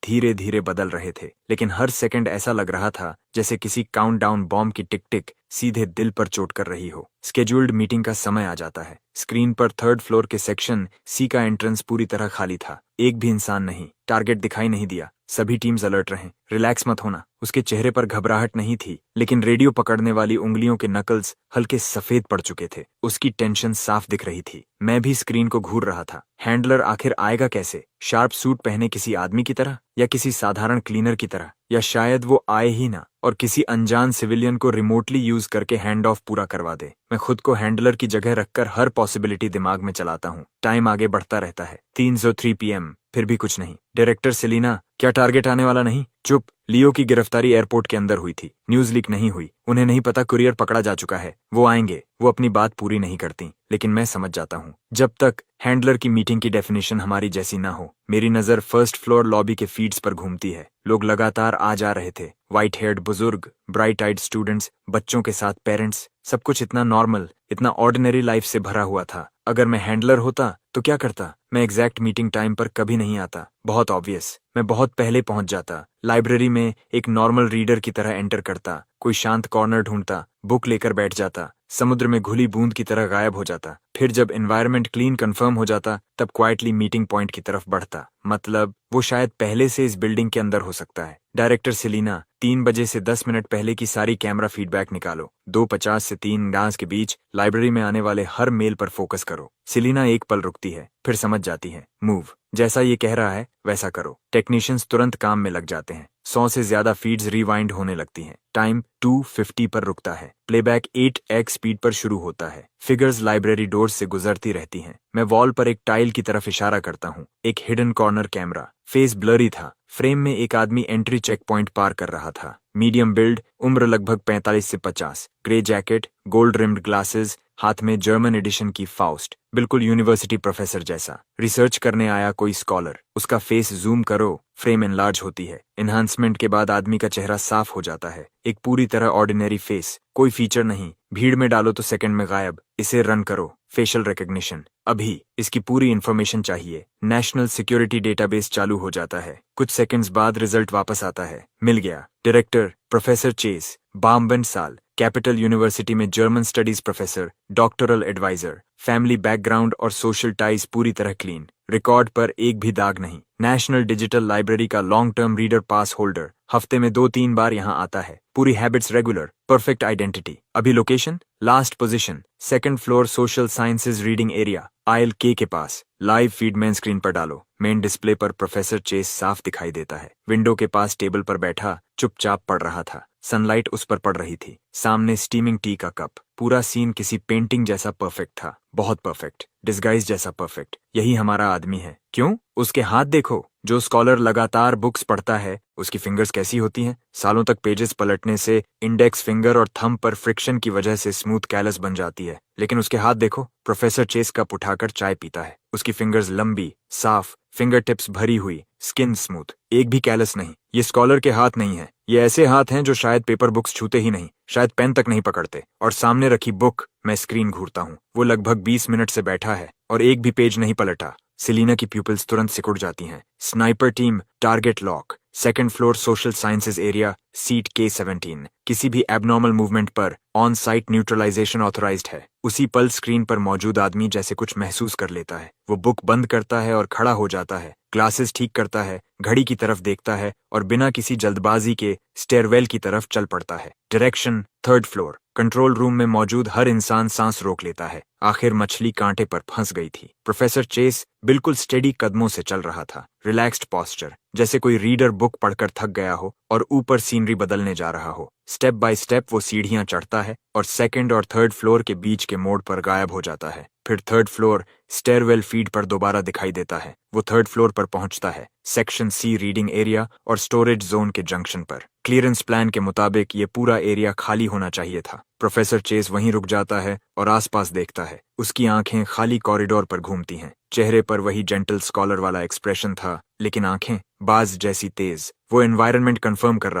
धीरे धीरे बदल रहे थे, लेकिन हर सेकंड ऐसा लग रहा था जैसे किसी काउंटडाउन बॉम्ब की टिक टिक सीधे दिल पर चोट कर रही हो। स्केड्यूल्ड मीटिंग का समय आ जाता है। स्क्रीन पर थर्ड फ्लोर के सेक्शन सी का एंट्रेंस पूरी तरह खाली था। एक भी इंसान नहीं। टारगेट दिखाई नहीं दिया। सभी टीम्स अलर्ट रहें। रिलैक्स मत होना। उसके चेहरे पर घबराहट नहीं थी, लेकिन रेडियो पकड़ने वाली उंगलियों के नकल्स हल्के सफेद पड़ चुके थे। उसकी टेंशन साफ दिख रही थी। मैं भी स्क्रीन को घूर रहा था। हैंडलर आखिर आएगा कैसे? शार्प सूट पहने किसी आदमी की तरह, या किसी साधारण क्लीनर की तरह, या शायद वो आए ही ना और किसी अनजान सिविलियन को रिमोटली यूज करके हैंड ऑफ पूरा करवा दे। मैं खुद को हैंडलर की जगह रखकर हर पॉसिबिलिटी दिमाग में चलाता हूँ। टाइम आगे बढ़ता रहता है। 3:03 PM, फिर भी कुछ नहीं। डायरेक्टर सेलिना, क्या टारगेट आने वाला नहीं? चुप। लियो की गिरफ्तारी एयरपोर्ट के अंदर हुई थी। न्यूज लीक नहीं हुई। उन्हें नहीं पता कुरियर पकड़ा जा चुका है। वो आएंगे। वो अपनी बात पूरी नहीं करती, लेकिन मैं समझ जाता हूँ। जब तक हैंडलर की मीटिंग की डेफिनेशन हमारी जैसी ना हो। मेरी नजर फर्स्ट फ्लोर लॉबी के फीड्स पर घूमती है। लोग लगातार आ जा रहे थे। व्हाइट हेयर्ड बुजुर्ग, ब्राइट आइड स्टूडेंट्स, बच्चों के साथ पेरेंट्स। सब कुछ इतना नॉर्मल, इतना ऑर्डिनरी लाइफ से भरा हुआ था। अगर मैं हैंडलर होता तो क्या करता? मैं एग्जैक्ट मीटिंग टाइम पर कभी नहीं आता। बहुत ऑब्वियस। मैं बहुत पहले पहुंच जाता। लाइब्रेरी में एक नॉर्मल रीडर की तरह एंटर करता। कोई शांत कॉर्नर ढूंढता, बुक लेकर बैठ जाता। समुद्र में घुली बूंद की तरह गायब हो जाता। फिर जब एनवायरनमेंट क्लीन कंफर्म हो जाता, तब क्वाइटली मीटिंग पॉइंट की तरफ बढ़ता। मतलब वो शायद पहले से इस बिल्डिंग के अंदर हो सकता है। डायरेक्टर सेलिना, 3 बजे से 10 मिनट पहले की सारी कैमरा फीडबैक निकालो। 2:50 से 3 के बीच लाइब्रेरी में आने वाले हर मेल पर फोकस करो। सेलिना एक पल रुकती है, फिर समझ जाती है। मूव। जैसा ये कह रहा है वैसा करो। टेक्नीशियंस तुरंत काम में लग जाते हैं। 100 से ज्यादा फीड्स रिवाइंड होने लगती हैं। टाइम 2:50 पर रुकता है। प्लेबैक 8x स्पीड पर शुरू होता है। फिगर्स लाइब्रेरी डोर्स से गुजरती रहती हैं। मैं वॉल पर एक टाइल की तरफ इशारा करता हूँ। एक hidden corner camera. Face blurry था। फ्रेम में एक आदमी एंट्री चेक पॉइंट पार कर रहा था। मीडियम बिल्ड, उम्र लगभग 45 से 50। Grey jacket, gold rimmed glasses, हाथ में जर्मन एडिशन की फाउस्ट। बिल्कुल यूनिवर्सिटी प्रोफेसर जैसा। रिसर्च करने आया कोई स्कॉलर। उसका फेस जूम करो, फ्रेम एनलार्ज होती है। एनहांसमेंट के बाद आदमी का चेहरा साफ हो जाता है। एक पूरी तरह ऑर्डिनरी फेस, कोई फीचर नहीं। भीड़ में डालो तो सेकंड में गायब। इसे रन करो। Facial recognition. अभी इसकी पूरी इंफॉर्मेशन चाहिए। नेशनल सिक्योरिटी डेटाबेस चालू हो जाता है। कुछ सेकंड्स बाद रिजल्ट वापस आता है। मिल गया। डायरेक्टर प्रोफेसर चेस, बामबेंड साल, कैपिटल यूनिवर्सिटी में German studies professor, doctoral advisor. Family background और सोशल टाइज पूरी तरह क्लीन। रिकॉर्ड पर एक भी दाग नहीं। नेशनल डिजिटल लाइब्रेरी का long term reader pass holder. हफ्ते में 2-3 बार यहाँ आता है। पूरी हैबिट्स रेगुलर। Perfect identity. अभी location, last position, second floor social sciences reading area, aisle के पास। लाइव फीड मेन स्क्रीन पर डालो। मेन डिस्प्ले पर प्रोफेसर चेस साफ दिखाई देता है। विंडो के पास टेबल पर बैठा चुपचाप पढ़ रहा था। सनलाइट उस पर पड़ रही थी। सामने स्टीमिंग टी का कप। पूरा सीन किसी पेंटिंग जैसा परफेक्ट था। बहुत परफेक्ट। डिस्गाइज जैसा परफेक्ट। यही हमारा आदमी है। क्यों? उसके हाथ देखो। जो स्कॉलर लगातार बुक्स पढ़ता है, उसकी फिंगर्स कैसी होती हैं? सालों तक पेजेस पलटने से इंडेक्स फिंगर और थंब पर फ्रिक्शन की वजह से स्मूथ कैलस बन जाती है। लेकिन उसके हाथ देखो। प्रोफेसर चेस कप उठाकर चाय पीता है। उसकी फिंगर्स लंबी, साफ, फिंगर टिप्स भरी हुई, स्किन स्मूथ, एक भी कैलस नहीं। ये स्कॉलर के हाथ नहीं है। ये ऐसे हाथ हैं जो शायद पेपर बुक्स छूते ही नहीं, शायद पेन तक नहीं पकड़ते। और सामने रखी बुक। मैं स्क्रीन घूरता हूँ। वो लगभग 20 मिनट से बैठा है और एक भी पेज नहीं पलटा। सेलिना की प्यूपिल्स तुरंत सिकुड़ जाती हैं। Sniper team, target lock. Second floor social sciences area, seat K17। किसी भी एबनॉर्मल मूवमेंट पर ऑन साइट न्यूट्रलाइजेशन ऑथराइज्ड है। उसी पल स्क्रीन पर मौजूद आदमी जैसे कुछ महसूस कर लेता है। वो बुक बंद करता है और खड़ा हो जाता है। ग्लासेस ठीक करता है, घड़ी की तरफ देखता है और बिना किसी जल्दबाजी के स्टेयरवेल की तरफ चल पड़ता है। Direction, third floor. Control room में मौजूद हर इंसान सांस रोक लेता है। आखिर मछली कांटे पर फंस गई थी। प्रोफेसर चेस बिल्कुल स्टेडी कदमों से चल रहा था। रिलैक्स्ड पोस्चर, जैसे कोई रीडर बुक पढ़कर थक गया हो और ऊपर सीनरी बदलने जा रहा हो। स्टेप बाय स्टेप वो सीढ़ियां चढ़ता है और सेकंड और थर्ड फ्लोर के बीच के मोड़ पर गायब हो जाता है। फिर थर्ड फ्लोर स्टेयरवेल फीड पर दोबारा दिखाई देता है। वो थर्ड फ्लोर पर पहुंचता है, सेक्शन सी रीडिंग एरिया और स्टोरेज जोन के जंक्शन पर। क्लियरेंस प्लान के मुताबिक ये पूरा एरिया खाली होना चाहिए था। प्रोफेसर चेस वहीं रुक जाता है और आसपास देखता है। उसकी आंखें खाली कॉरिडोर पर घूमती हैं। चेहरे पर वही जेंटल स्कॉलर वाला एक्सप्रेशन था, लेकिन आंखें बाज जैसी तेज। वो एनवायरनमेंट कंफर्म कर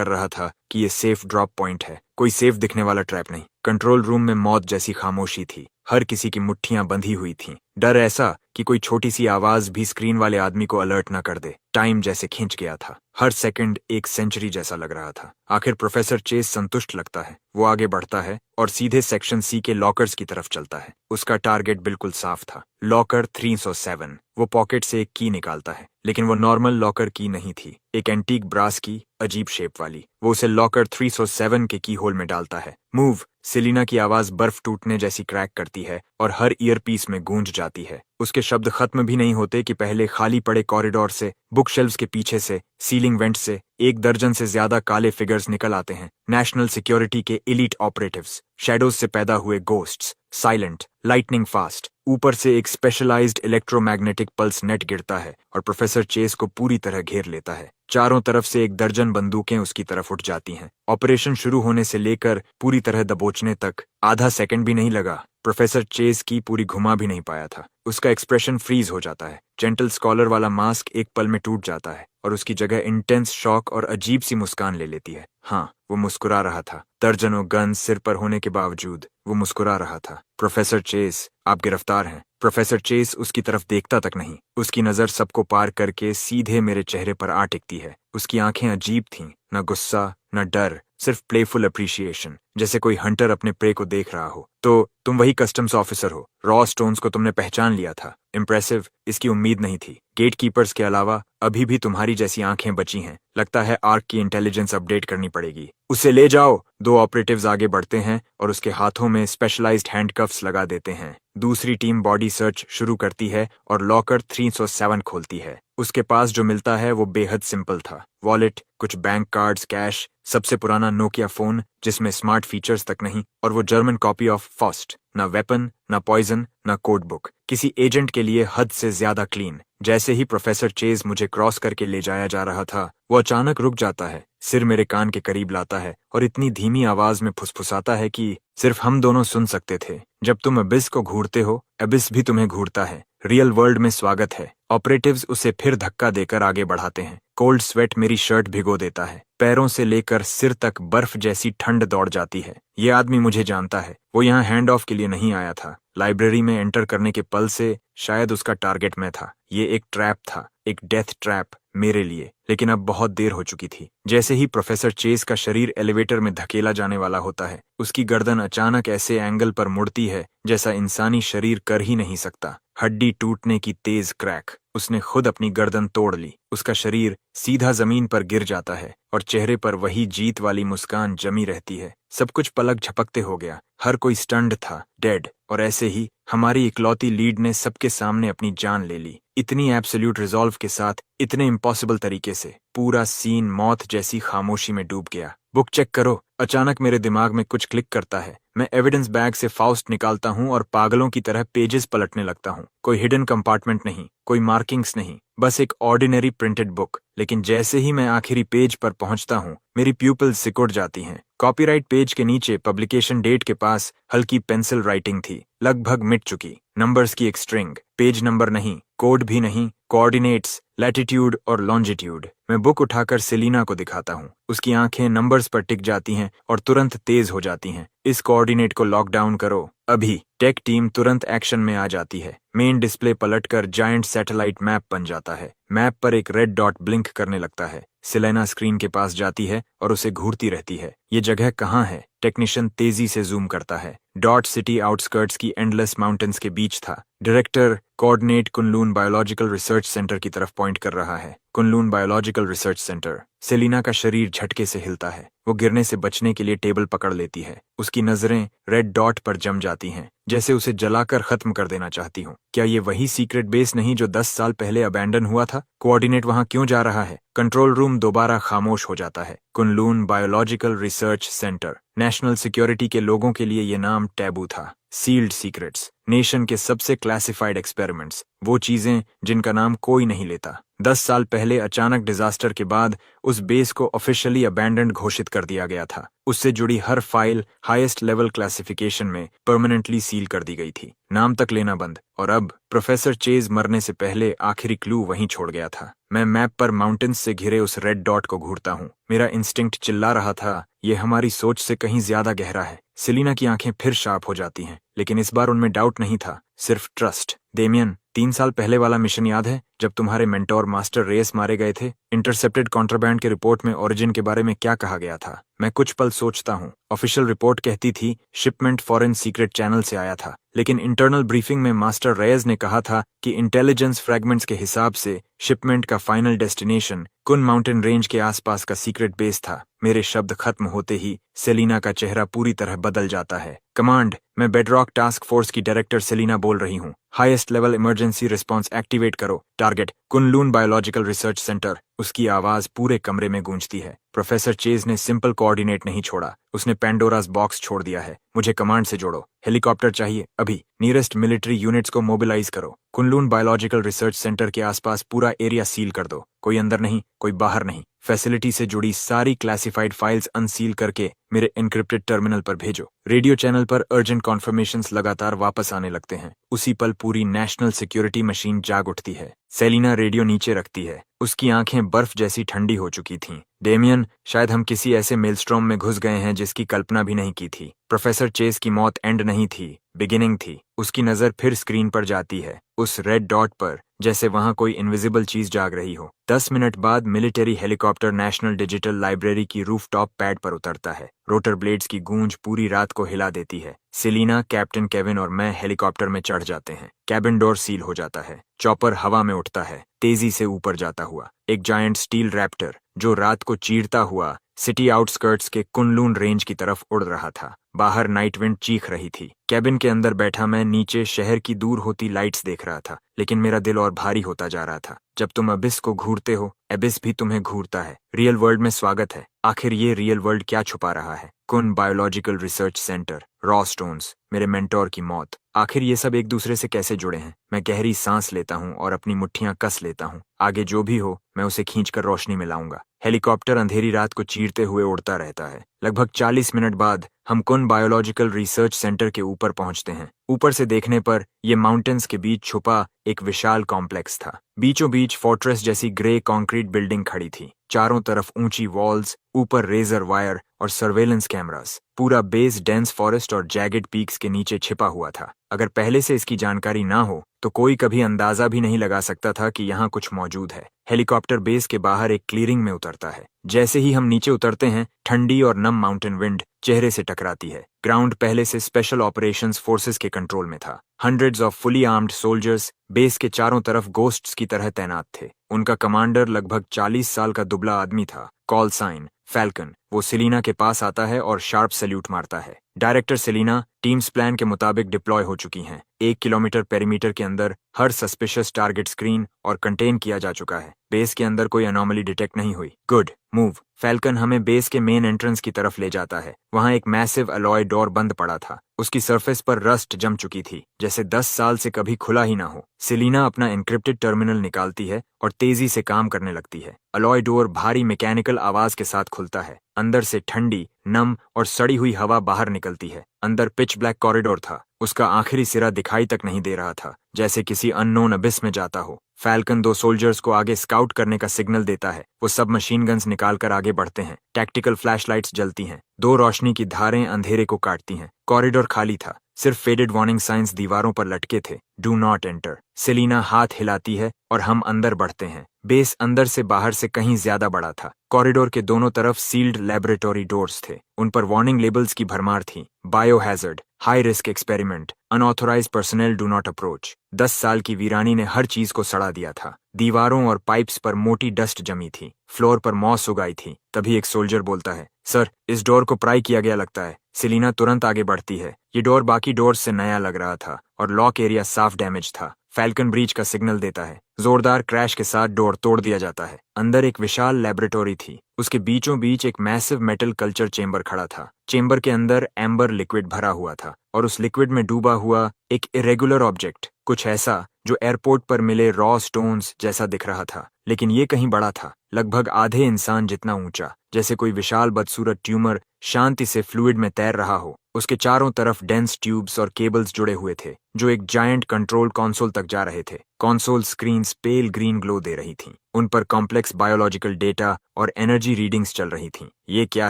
रहा था कि ये सेफ ड्रॉप पॉइंट है, कोई सेफ दिखने वाला ट्रैप नहीं। कंट्रोल रूम में मौत जैसी खामोशी थी। हर किसी की मुट्ठियां बंधी हुई थीं। डर ऐसा कि कोई छोटी सी आवाज भी स्क्रीन वाले आदमी को अलर्ट न कर दे। टाइम जैसे खिंच गया था। हर सेकंड एक सेंचुरी जैसा लग रहा था। आखिर प्रोफेसर चेस संतुष्ट लगता है। वो आगे बढ़ता है और सीधे सेक्शन सी के लॉकर्स की तरफ चलता है। उसका टारगेट बिल्कुल साफ था, लॉकर 307। वो पॉकेट से एक की निकालता है, लेकिन वो नॉर्मल लॉकर की नहीं थी, एक एंटीक ब्रास की, अजीब शेप वाली। वो उसे लॉकर 307 के की होल में डालता है। मूव! सेलिना की आवाज बर्फ टूटने जैसी क्रैक करती है और हर ईयरपीस में गूंज जाती है। उसके शब्द खत्म भी नहीं होते कि पहले खाली पड़े कॉरिडोर से, बुक शेल्व्स के पीछे से, सीलिंग वेंट से 1 दर्जन से ज्यादा काले फिगर्स निकल आते हैं। नेशनल सिक्योरिटी के एलीट ऑपरेटिव्स, शैडोज से पैदा हुए गोस्ट्स, साइलेंट, लाइटनिंग फास्ट। ऊपर से एक स्पेशलाइज्ड इलेक्ट्रोमैग्नेटिक पल्स नेट गिरता है और प्रोफेसर चेस को पूरी तरह घेर लेता है। चारों तरफ से 1 दर्जन बंदूकें उसकी तरफ उठ जाती हैं। ऑपरेशन शुरू होने से लेकर पूरी तरह दबोचने तक आधा सेकंड भी नहीं लगा। प्रोफेसर चेस की पूरी घुमा भी नहीं पाया था। उसका एक्सप्रेशन फ्रीज हो जाता है। जेंटल स्कॉलर वाला मास्क एक पल में टूट जाता है और उसकी जगह इंटेंस शॉक और अजीब सी मुस्कान ले लेती है। हाँ, वो मुस्कुरा रहा था। दर्जनों गन सिर पर होने के बावजूद वो मुस्कुरा रहा था। प्रोफेसर चेस, आप गिरफ्तार हैं। प्रोफेसर चेस उसकी तरफ देखता तक नहीं। उसकी नजर सबको पार करके सीधे मेरे चेहरे पर आ टिकती है। उसकी आंखें अजीब थीं, न गुस्सा न डर, सिर्फ प्लेफुल अप्रिशिएशन, जैसे कोई हंटर अपने प्रे को देख रहा हो। तो तुम वही कस्टम्स ऑफिसर हो, रॉ स्टोन्स को तुमने पहचान लिया था। इम्प्रेसिव, इसकी उम्मीद नहीं थी। गेट कीपर्स के अलावा अभी भी तुम्हारी जैसी आंखें बची हैं। लगता है आर्क की इंटेलिजेंस अपडेट करनी पड़ेगी। उसे ले जाओ। 2 ऑपरेटिव्स आगे बढ़ते हैं और उसके हाथों में स्पेशलाइज्ड हैंडकफ्स लगा देते हैं। दूसरी टीम बॉडी सर्च शुरू करती है और लॉकर 307 खोलती है। उसके पास जो मिलता है वो बेहद सिंपल था। वॉलेट, कुछ बैंक कार्ड्स, कैश, सबसे पुराना नोकिया फोन जिसमें स्मार्ट फीचर्स तक नहीं, और वो जर्मन कॉपी ऑफ फॉस्ट। न वेपन, न पॉइजन, न कोड बुक। किसी एजेंट के लिए हद से ज्यादा क्लीन। जैसे ही प्रोफेसर चेज मुझे क्रॉस करके ले जाया जा रहा था, वो अचानक रुक जाता है, सिर मेरे कान के करीब लाता है और इतनी धीमी आवाज में फुसफुसाता है कि सिर्फ हम दोनों सुन सकते थे। जब तुम अबिस को घूरते हो, अबिस भी तुम्हें घूरता है। रियल वर्ल्ड में स्वागत है। ऑपरेटिव्स उसे फिर धक्का देकर आगे बढ़ाते हैं। कोल्ड स्वेट मेरी शर्ट भिगो देता है। पैरों से लेकर सिर तक बर्फ जैसी ठंड दौड़ जाती है। ये आदमी मुझे जानता है। वो यहाँ हैंड ऑफ के लिए नहीं आया था। लाइब्रेरी में एंटर करने के पल से शायद उसका टारगेट मैं था। ये एक ट्रैप था, एक डेथ ट्रैप मेरे लिए। लेकिन अब बहुत देर हो चुकी थी। जैसे ही प्रोफेसर चेस का शरीर एलिवेटर में धकेला जाने वाला होता है, उसकी गर्दन अचानक ऐसे एंगल पर मुड़ती है जैसा इंसानी शरीर कर ही नहीं सकता। हड्डी टूटने की तेज क्रैक। उसने खुद अपनी गर्दन तोड़ ली। उसका शरीर सीधा जमीन पर गिर जाता है और चेहरे पर वही जीत वाली मुस्कान जमी रहती है। सब कुछ पलक झपकते हो गया। हर कोई स्टन्ड था, डेड। और ऐसे ही हमारी इकलौती लीड ने सबके सामने अपनी जान ले ली। इतनी एब्सोल्यूट रिजॉल्व के साथ, इतने इम्पॉसिबल तरीके से। पूरा सीन मौत जैसी खामोशी में डूब गया। बुक चेक करो। अचानक मेरे दिमाग में कुछ क्लिक करता है। मैं एविडेंस बैग से फाउस्ट निकालता हूँ और पागलों की तरह पेजेस पलटने लगता हूँ। कोई हिडन कंपार्टमेंट नहीं, कोई मार्किंग्स नहीं, बस एक ऑर्डिनरी प्रिंटेड बुक। लेकिन जैसे ही मैं आखिरी पेज पर पहुंचता हूँ, मेरी प्यूपिल्स सिकुड़ जाती हैं। कॉपीराइट पेज के नीचे पब्लिकेशन डेट के पास हल्की पेंसिल राइटिंग थी, लगभग मिट चुकी। नंबर्स की एक स्ट्रिंग, पेज नंबर नहीं, कोड भी नहीं, कोऑर्डिनेट्स, लैटिट्यूड और लॉन्जिट्यूड। मैं बुक उठाकर सेलिना को दिखाता हूँ। उसकी आंखें नंबर्स पर टिक जाती हैं और तुरंत तेज हो जाती हैं। इस कोऑर्डिनेट को लॉक डाउन करो अभी। टेक टीम तुरंत एक्शन में आ जाती है। मेन डिस्प्ले पलटकर जायंट सैटेलाइट मैप बन जाता है। मैप पर एक रेड डॉट ब्लिंक करने लगता है। सेलेना स्क्रीन के पास जाती है और उसे घूरती रहती है। ये जगह कहाँ है? टेक्नीशियन तेजी से जूम करता है। डॉट सिटी आउटस्कर्ट्स की एंडलेस माउंटेन्स के बीच था। Director coordinate Kunlun biological research center की तरफ पॉइंट कर रहा है। Kunlun biological research center. Selina का शरीर झटके से हिलता है। वो गिरने से बचने के लिए टेबल पकड़ लेती है। उसकी नजरें रेड डॉट पर जम जाती हैं, जैसे उसे जलाकर खत्म कर देना चाहती हूँ। क्या ये वही सीक्रेट बेस नहीं जो 10 साल पहले अबैंडन हुआ था? कोऑर्डिनेट वहां क्यों जा रहा है? कंट्रोल रूम दोबारा खामोश हो जाता है। Kunlun biological research center. National security के लोगों के लिए ये नाम टैबू था। सील्ड सीक्रेट्स, नेशन के सबसे क्लासिफाइड एक्सपेरिमेंट्स, वो चीजें जिनका नाम कोई नहीं लेता। 10 साल पहले अचानक डिजास्टर के बाद उस बेस को ऑफिशियली अबैंडन्ड घोषित कर दिया गया था। उससे जुड़ी हर फाइल हाईएस्ट लेवल क्लासिफिकेशन में परमानेंटली सील कर दी गई थी। नाम तक लेना बंद। और अब प्रोफेसर चेज मरने से पहले आखिरी क्लू वहीं छोड़ गया था। मैं मैप पर माउंटेन्स से घिरे उस रेड डॉट को घूरता हूँ। मेरा इंस्टिंक्ट चिल्ला रहा था, ये हमारी सोच से कहीं ज्यादा गहरा है। सेलिना की आंखें फिर शार्प हो जाती हैं, लेकिन इस बार उनमें डाउट नहीं था, सिर्फ ट्रस्ट। डेमियन, 3 साल पहले वाला मिशन याद है, जब तुम्हारे मेंटोर मास्टर रेस मारे गए थे? इंटरसेप्टेड कॉन्ट्राबैंड के रिपोर्ट में ओरिजिन के बारे में क्या कहा गया था? मैं कुछ पल सोचता हूँ। ऑफिशियल रिपोर्ट कहती थी शिपमेंट फॉरेन सीक्रेट चैनल से आया था, लेकिन इंटरनल ब्रीफिंग में मास्टर रेस ने कहा था कि इंटेलिजेंस फ्रैगमेंट्स के हिसाब से शिपमेंट का फाइनल डेस्टिनेशन कुन माउंटेन रेंज के आसपास का सीक्रेट बेस था। मेरे शब्द खत्म होते ही सेलिना का चेहरा पूरी तरह बदल जाता है। कमांड, मैं बेडरॉक टास्क फोर्स की डायरेक्टर सेलिना बोल रही हूँ। Highest level emergency response activate करो। Target Kunlun biological research center. उसकी आवाज पूरे कमरे में गूंजती है। प्रोफेसर चेज ने सिंपल कोऑर्डिनेट नहीं छोड़ा, उसने पेंडोरास बॉक्स छोड़ दिया है। मुझे कमांड से जोड़ो। हेलीकॉप्टर चाहिए अभी। नियरेस्ट मिलिट्री यूनिट्स को मोबिलाइज करो। कुनलून बायोलॉजिकल रिसर्च सेंटर के आसपास पूरा एरिया सील कर दो। कोई अंदर नहीं, कोई बाहर नहीं। फैसिलिटी से जुड़ी सारी क्लासिफाइड फाइल्स अनसील करके मेरे एन्क्रिप्टेड टर्मिनल पर भेजो। रेडियो चैनल पर अर्जेंट कॉन्फर्मेशंस लगातार वापस आने लगते हैं। उसी पल पूरी नेशनल सिक्योरिटी मशीन जाग उठती है। सेलिना रेडियो नीचे रखती है। उसकी आंखें बर्फ जैसी ठंडी हो चुकी थीं। डेमियन, शायद हम किसी ऐसे मेलस्ट्रॉम में घुस गए हैं जिसकी कल्पना भी नहीं की थी। प्रोफेसर चेस की मौत एंड नहीं थी, बिगिनिंग थी। उसकी नजर फिर स्क्रीन पर जाती है, उस रेड डॉट पर, जैसे वहां कोई इनविजिबल चीज जाग रही हो। 10 मिनट बाद military helicopter national digital library की रूफटॉप पैड पर उतरता है। रोटर ब्लेड्स की गूंज पूरी रात को हिला देती है। सेलिना, कैप्टन केविन और मैं हेलीकॉप्टर में चढ़ जाते हैं। कैबिन डोर सील हो जाता है। चॉपर हवा में उठता है, तेजी से ऊपर जाता हुआ। एक जायंट स्टील रैप्टर जो रात को चीरता हुआ सिटी आउटस्कर्ट्स के कुनलून रेंज की तरफ उड़ रहा था। बाहर नाइट विंड चीख रही थी। कैबिन के अंदर बैठा मैं नीचे शहर की दूर होती लाइट्स देख रहा था, लेकिन मेरा दिल और भारी होता जा रहा था। जब तुम अबिस को घूरते हो, एबिस भी तुम्हें घूरता है। रियल वर्ल्ड में स्वागत है। आखिर ये रियल वर्ल्ड क्या छुपा रहा है? कुन biological research centre, raw stones, मेरे मेंटोर की मौत, आखिर ये सब एक दूसरे से कैसे जुड़े हैं? मैं गहरी सांस लेता हूँ और अपनी मुट्ठियां कस लेता हूँ। आगे जो भी हो, मैं उसे खींचकर रोशनी में लाऊंगा। हेलीकॉप्टर अंधेरी रात को चीरते हुए उड़ता रहता है। लगभग 40 मिनट बाद हम कुन बायोलॉजिकल रिसर्च सेंटर के ऊपर पहुंचते हैं। ऊपर से देखने पर ये माउंटेन्स के बीच छुपा एक विशाल कॉम्प्लेक्स था। बीचों बीच फोर्ट्रेस जैसी ग्रे कंक्रीट बिल्डिंग खड़ी थी। चारों तरफ ऊंची वॉल्स, ऊपर रेजर वायर और सर्वेलेंस कैमरास। पूरा बेस डेंस फॉरेस्ट और जैगेड पीक्स के नीचे छिपा हुआ था। अगर पहले से इसकी जानकारी ना हो तो कोई कभी अंदाजा भी नहीं लगा सकता था कि यहाँ कुछ मौजूद है। हेलीकॉप्टर बेस के बाहर एक क्लीयरिंग में उतरता है। जैसे ही हम नीचे उतरते हैं, ठंडी और नम माउंटेन विंड चेहरे से टकराती है। ग्राउंड पहले से स्पेशल ऑपरेशंस फोर्सेस के कंट्रोल में था। Hundreds of fully armed soldiers base के चारों तरफ गोस्ट्स की तरह तैनात थे। उनका कमांडर लगभग 40 साल का दुबला आदमी था। Call sign Falcon. वो सेलिना के पास आता है और शार्प सैल्यूट मारता है। डायरेक्टर सेलिना, टीम्स प्लान के मुताबिक डिप्लॉय हो चुकी हैं। 1 किलोमीटर पेरीमीटर के अंदर हर सस्पिशियस टारगेट स्क्रीन और कंटेन किया जा चुका है। बेस के अंदर कोई अनोमली डिटेक्ट नहीं हुई। Good move. फैल्कन हमें बेस के मेन एंट्रेंस की तरफ ले जाता है। वहां एक मैसिव अलॉय डोर बंद पड़ा था। उसकी सरफेस पर रस्ट जम चुकी थी, जैसे 10 साल से कभी खुला ही ना हो। सेलिना अपना एन्क्रिप्टेड टर्मिनल निकालती है और तेजी से काम करने लगती है। अलॉय डोर भारी मैकेनिकल आवाज के साथ खुलता है। अंदर से ठंडी, नम और सड़ी हुई हवा बाहर निकलती है। अंदर पिच ब्लैक कॉरिडोर था। उसका आखिरी सिरा दिखाई तक नहीं दे रहा था, जैसे किसी अननोन अबिस में जाता हो। फैल्कन 2 सोल्जर्स को आगे स्काउट करने का सिग्नल देता है। वो सब मशीन गन्स निकालकर आगे बढ़ते हैं। टैक्टिकल फ्लैशलाइट्स जलती हैं। 2 रोशनी की धारें अंधेरे को काटती हैं। कॉरिडोर खाली था। सिर्फ फेडेड वार्निंग साइंस दीवारों पर लटके थे। Do not enter. सेलिना हाथ हिलाती है और हम अंदर बढ़ते हैं। बेस अंदर से बाहर से कहीं ज्यादा बड़ा था। कॉरिडोर के दोनों तरफ सील्ड लेबोरेटरी डोर्स थे। उन पर वार्निंग लेबल्स की भरमार थी। Biohazard, high risk experiment, unauthorised personnel do not approach. 10 साल की वीरानी ने हर चीज को सड़ा दिया था। दीवारों और पाइप्स पर मोटी डस्ट जमी थी, फ्लोर पर मॉस उगाई थी। तभी एक सोल्जर बोलता है, सर इस डोर को प्राई किया गया लगता है। सेलिना तुरंत आगे बढ़ती है। ये डोर बाकी डोर्स से नया लग रहा था और लॉक एरिया साफ डैमेज था। फैल्कन ब्रीच का सिग्नल देता है। जोरदार क्रैश के साथ डोर तोड़ दिया जाता है। अंदर एक विशाल लेबोरेटरी थी। उसके बीचों बीच एक मैसिव मेटल कल्चर चेंबर खड़ा था। चेंबर के अंदर एम्बर लिक्विड भरा हुआ था और उस लिक्विड में डूबा हुआ एक इरेगुलर ऑब्जेक्ट, कुछ ऐसा जो एयरपोर्ट पर मिले रॉ स्टोन्स जैसा दिख रहा था। लेकिन ये कहीं बड़ा था, लगभग आधे इंसान जितना ऊंचा, जैसे कोई विशाल बदसूरत ट्यूमर शांति से फ्लूइड में तैर रहा हो। उसके चारों तरफ डेंस ट्यूब्स और केबल्स जुड़े हुए थे जो एक जायंट कंट्रोल कंसोल तक जा रहे थे। कंसोल स्क्रीन्स पेल ग्रीन ग्लो दे रही थीं। उन पर कॉम्प्लेक्स बायोलॉजिकल डेटा और एनर्जी रीडिंग्स चल रही थीं। ये क्या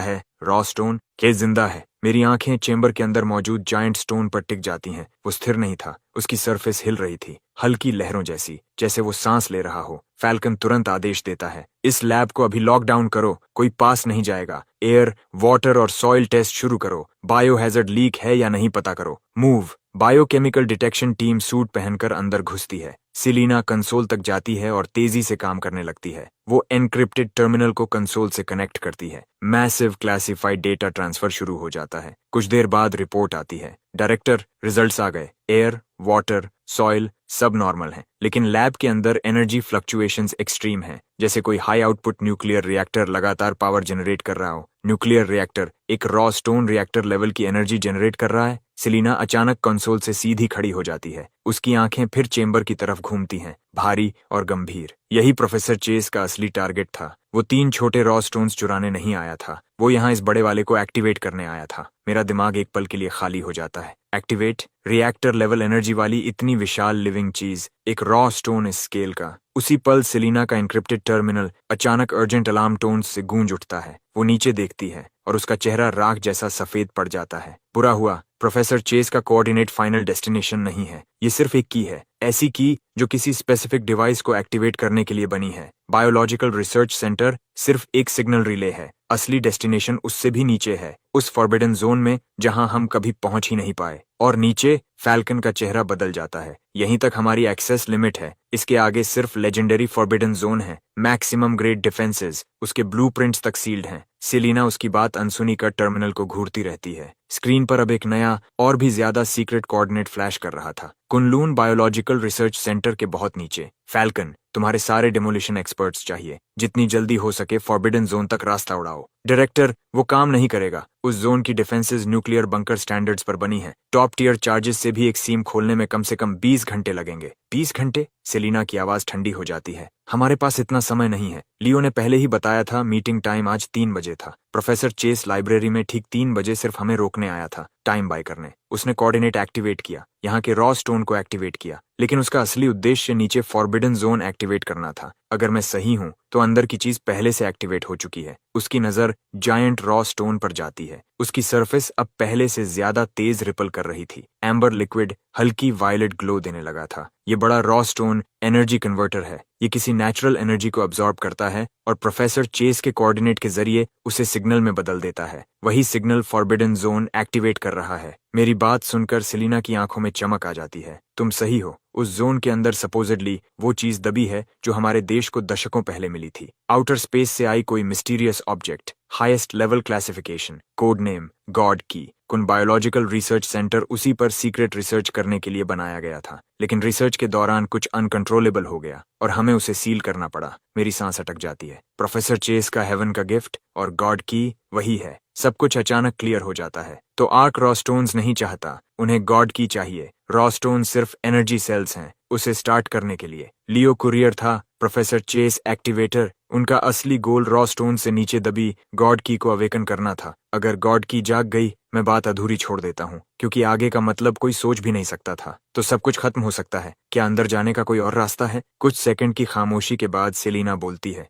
है? Raw stone? के जिंदा है? मेरी आंखें चेंबर के अंदर मौजूद जायंट स्टोन पर टिक जाती हैं। वो स्थिर नहीं था, उसकी सरफेस हिल रही थी, हल्की लहरों जैसी, जैसे वो सांस ले रहा हो। फैल्कन तुरंत आदेश देता है, इस लैब को अभी लॉकडाउन करो, कोई पास नहीं जाएगा। एयर, वाटर और सॉइल टेस्ट शुरू करो। बायोहैजर्ड लीक है या नहीं पता करो। Move. Biochemical detection team suit पहनकर अंदर घुसती है। सेलिना कंसोल तक जाती है और तेजी से काम करने लगती है। वो एनक्रिप्टेड टर्मिनल को कंसोल से कनेक्ट करती है। मैसिव क्लासिफाइड डेटा ट्रांसफर शुरू हो जाता है। कुछ देर बाद रिपोर्ट आती है, डायरेक्टर रिजल्ट्स आ गए। एयर, वाटर, सॉइल सब नॉर्मल हैं, लेकिन लैब के अंदर एनर्जी फ्लक्चुएशंस एक्सट्रीम हैं, जैसे कोई हाई आउटपुट न्यूक्लियर रिएक्टर लगातार पावर जनरेट कर रहा हो। न्यूक्लियर रिएक्टर एक रॉ स्टोन रिएक्टर लेवल की एनर्जी जनरेट कर रहा है। सेलिना अचानक कंसोल से सीधी खड़ी हो जाती है। उसकी आंखें फिर चेंबर की तरफ घूमती हैं, भारी और गंभीर। यही प्रोफेसर चेस का असली टारगेट था। वो 3 छोटे रॉ स्टोन्स चुराने नहीं आया था, वो यहाँ इस बड़े वाले को एक्टिवेट करने आया था। मेरा दिमाग एक पल के लिए खाली हो जाता है। एक्टिवेट? रिएक्टर लेवल एनर्जी वाली इतनी विशाल लिविंग चीज, एक रॉ स्टोन इस स्केल का। उसी पल सेलिना का एन्क्रिप्टेड टर्मिनल अचानक अर्जेंट अलार्म टोन्स से गूंज उठता है। वो नीचे देखती है और उसका चेहरा राख जैसा सफेद पड़ जाता है। बुरा हुआ, प्रोफेसर चेस का कोऑर्डिनेट फाइनल डेस्टिनेशन नहीं है। ये सिर्फ एक की है, ऐसी की जो किसी स्पेसिफिक डिवाइस को एक्टिवेट करने के लिए बनी है। बायोलॉजिकल रिसर्च सेंटर सिर्फ एक सिग्नल रिले है। असली डेस्टिनेशन उससे भी नीचे है, उस फॉरबिडन जोन में जहां हम कभी पहुंच ही नहीं पाए। और नीचे फैल्कन का चेहरा बदल जाता है। यहीं तक हमारी एक्सेस लिमिट है, इसके आगे सिर्फ लेजेंडरी फॉरबिडन जोन है। मैक्सिमम ग्रेड डिफेंसेस उसके ब्लूप्रिंट्स तक सील्ड हैं। सेलिना उसकी बात अनसुनी कर टर्मिनल को घूरती रहती है। स्क्रीन पर अब एक नया और भी ज्यादा सीक्रेट कोऑर्डिनेट फ्लैश कर रहा था। कुनलून बायोलॉजिकल रिसर्च सेंटर के बहुत नीचे। फैल्कन, तुम्हारे सारे डिमोलिशन एक्सपर्ट्स चाहिए। जितनी जल्दी हो सके फॉरबिडन जोन तक रास्ता उड़ाओ। डायरेक्टर, वो काम नहीं करेगा। उस जोन की डिफेंसेस न्यूक्लियर बंकर स्टैंडर्ड्स पर बनी है। टॉप टियर चार्जेस से भी एक सीम खोलने में कम से कम 20 घंटे लगेंगे। 20 घंटे? सेलिना की आवाज ठंडी हो जाती है। हमारे पास इतना समय नहीं है। लियो ने पहले ही बताया था मीटिंग टाइम आज 3 बजे था। प्रोफेसर चेस लाइब्रेरी में ठीक 3 बजे सिर्फ हमें रोकने आया था, टाइम बाय करने। उसने कोऑर्डिनेट एक्टिवेट किया, यहाँ के रॉ स्टोन को एक्टिवेट किया, लेकिन उसका असली उद्देश्य नीचे फॉरबिडन जोन एक्टिवेट करना था। अगर मैं सही हूँ तो अंदर की चीज पहले से एक्टिवेट हो चुकी है। उसकी नजर जायंट रॉ स्टोन पर जाती है। उसकी सरफेस अब पहले से ज्यादा तेज रिपल कर रही थी। एम्बर लिक्विड हल्की वायलेट ग्लो देने लगा था। ये बड़ा रॉ स्टोन एनर्जी कन्वर्टर है। ये किसी नेचुरल एनर्जी को अब्सॉर्ब करता है और प्रोफेसर चेस के कोऑर्डिनेट के जरिए उसे सिग्नल में बदल देता है। वही सिग्नल फॉरबिडन जोन एक्टिवेट कर रहा है। मेरी बात सुनकर सेलिना की आंखों में चमक आ जाती है। तुम सही हो, उस जोन के अंदर सपोजिडली वो चीज दबी है जो हमारे देश को दशकों पहले मिली थी। आउटर स्पेस से आई कोई mysterious object, highest level classification, code name God की। कुन बायोलॉजिकल रिसर्च सेंटर उसी पर सीक्रेट रिसर्च करने के लिए बनाया गया था, लेकिन रिसर्च के दौरान कुछ अनकंट्रोलेबल हो गया और हमें उसे सील करना पड़ा। मेरी सांस अटक जाती है। प्रोफेसर चेस का हेवन का गिफ्ट और गॉड की वही है। सब कुछ अचानक क्लियर हो जाता है। तो आर्क रॉ स्टोन्स नहीं चाहता, उन्हें गॉड की चाहिए। रॉ स्टोन सिर्फ एनर्जी सेल्स हैं उसे स्टार्ट करने के लिए। लियो कुरियर था, प्रोफेसर चेस एक्टिवेटर। उनका असली गोल रॉ स्टोन से नीचे दबी गॉड की को अवेकन करना था। अगर गॉड की जाग गई, मैं बात अधूरी छोड़ देता हूँ, क्योंकि आगे का मतलब कोई सोच भी नहीं सकता था। तो सब कुछ खत्म हो सकता है। क्या अंदर जाने का कोई और रास्ता है? कुछ सेकंड की खामोशी के बाद सेलिना बोलती है।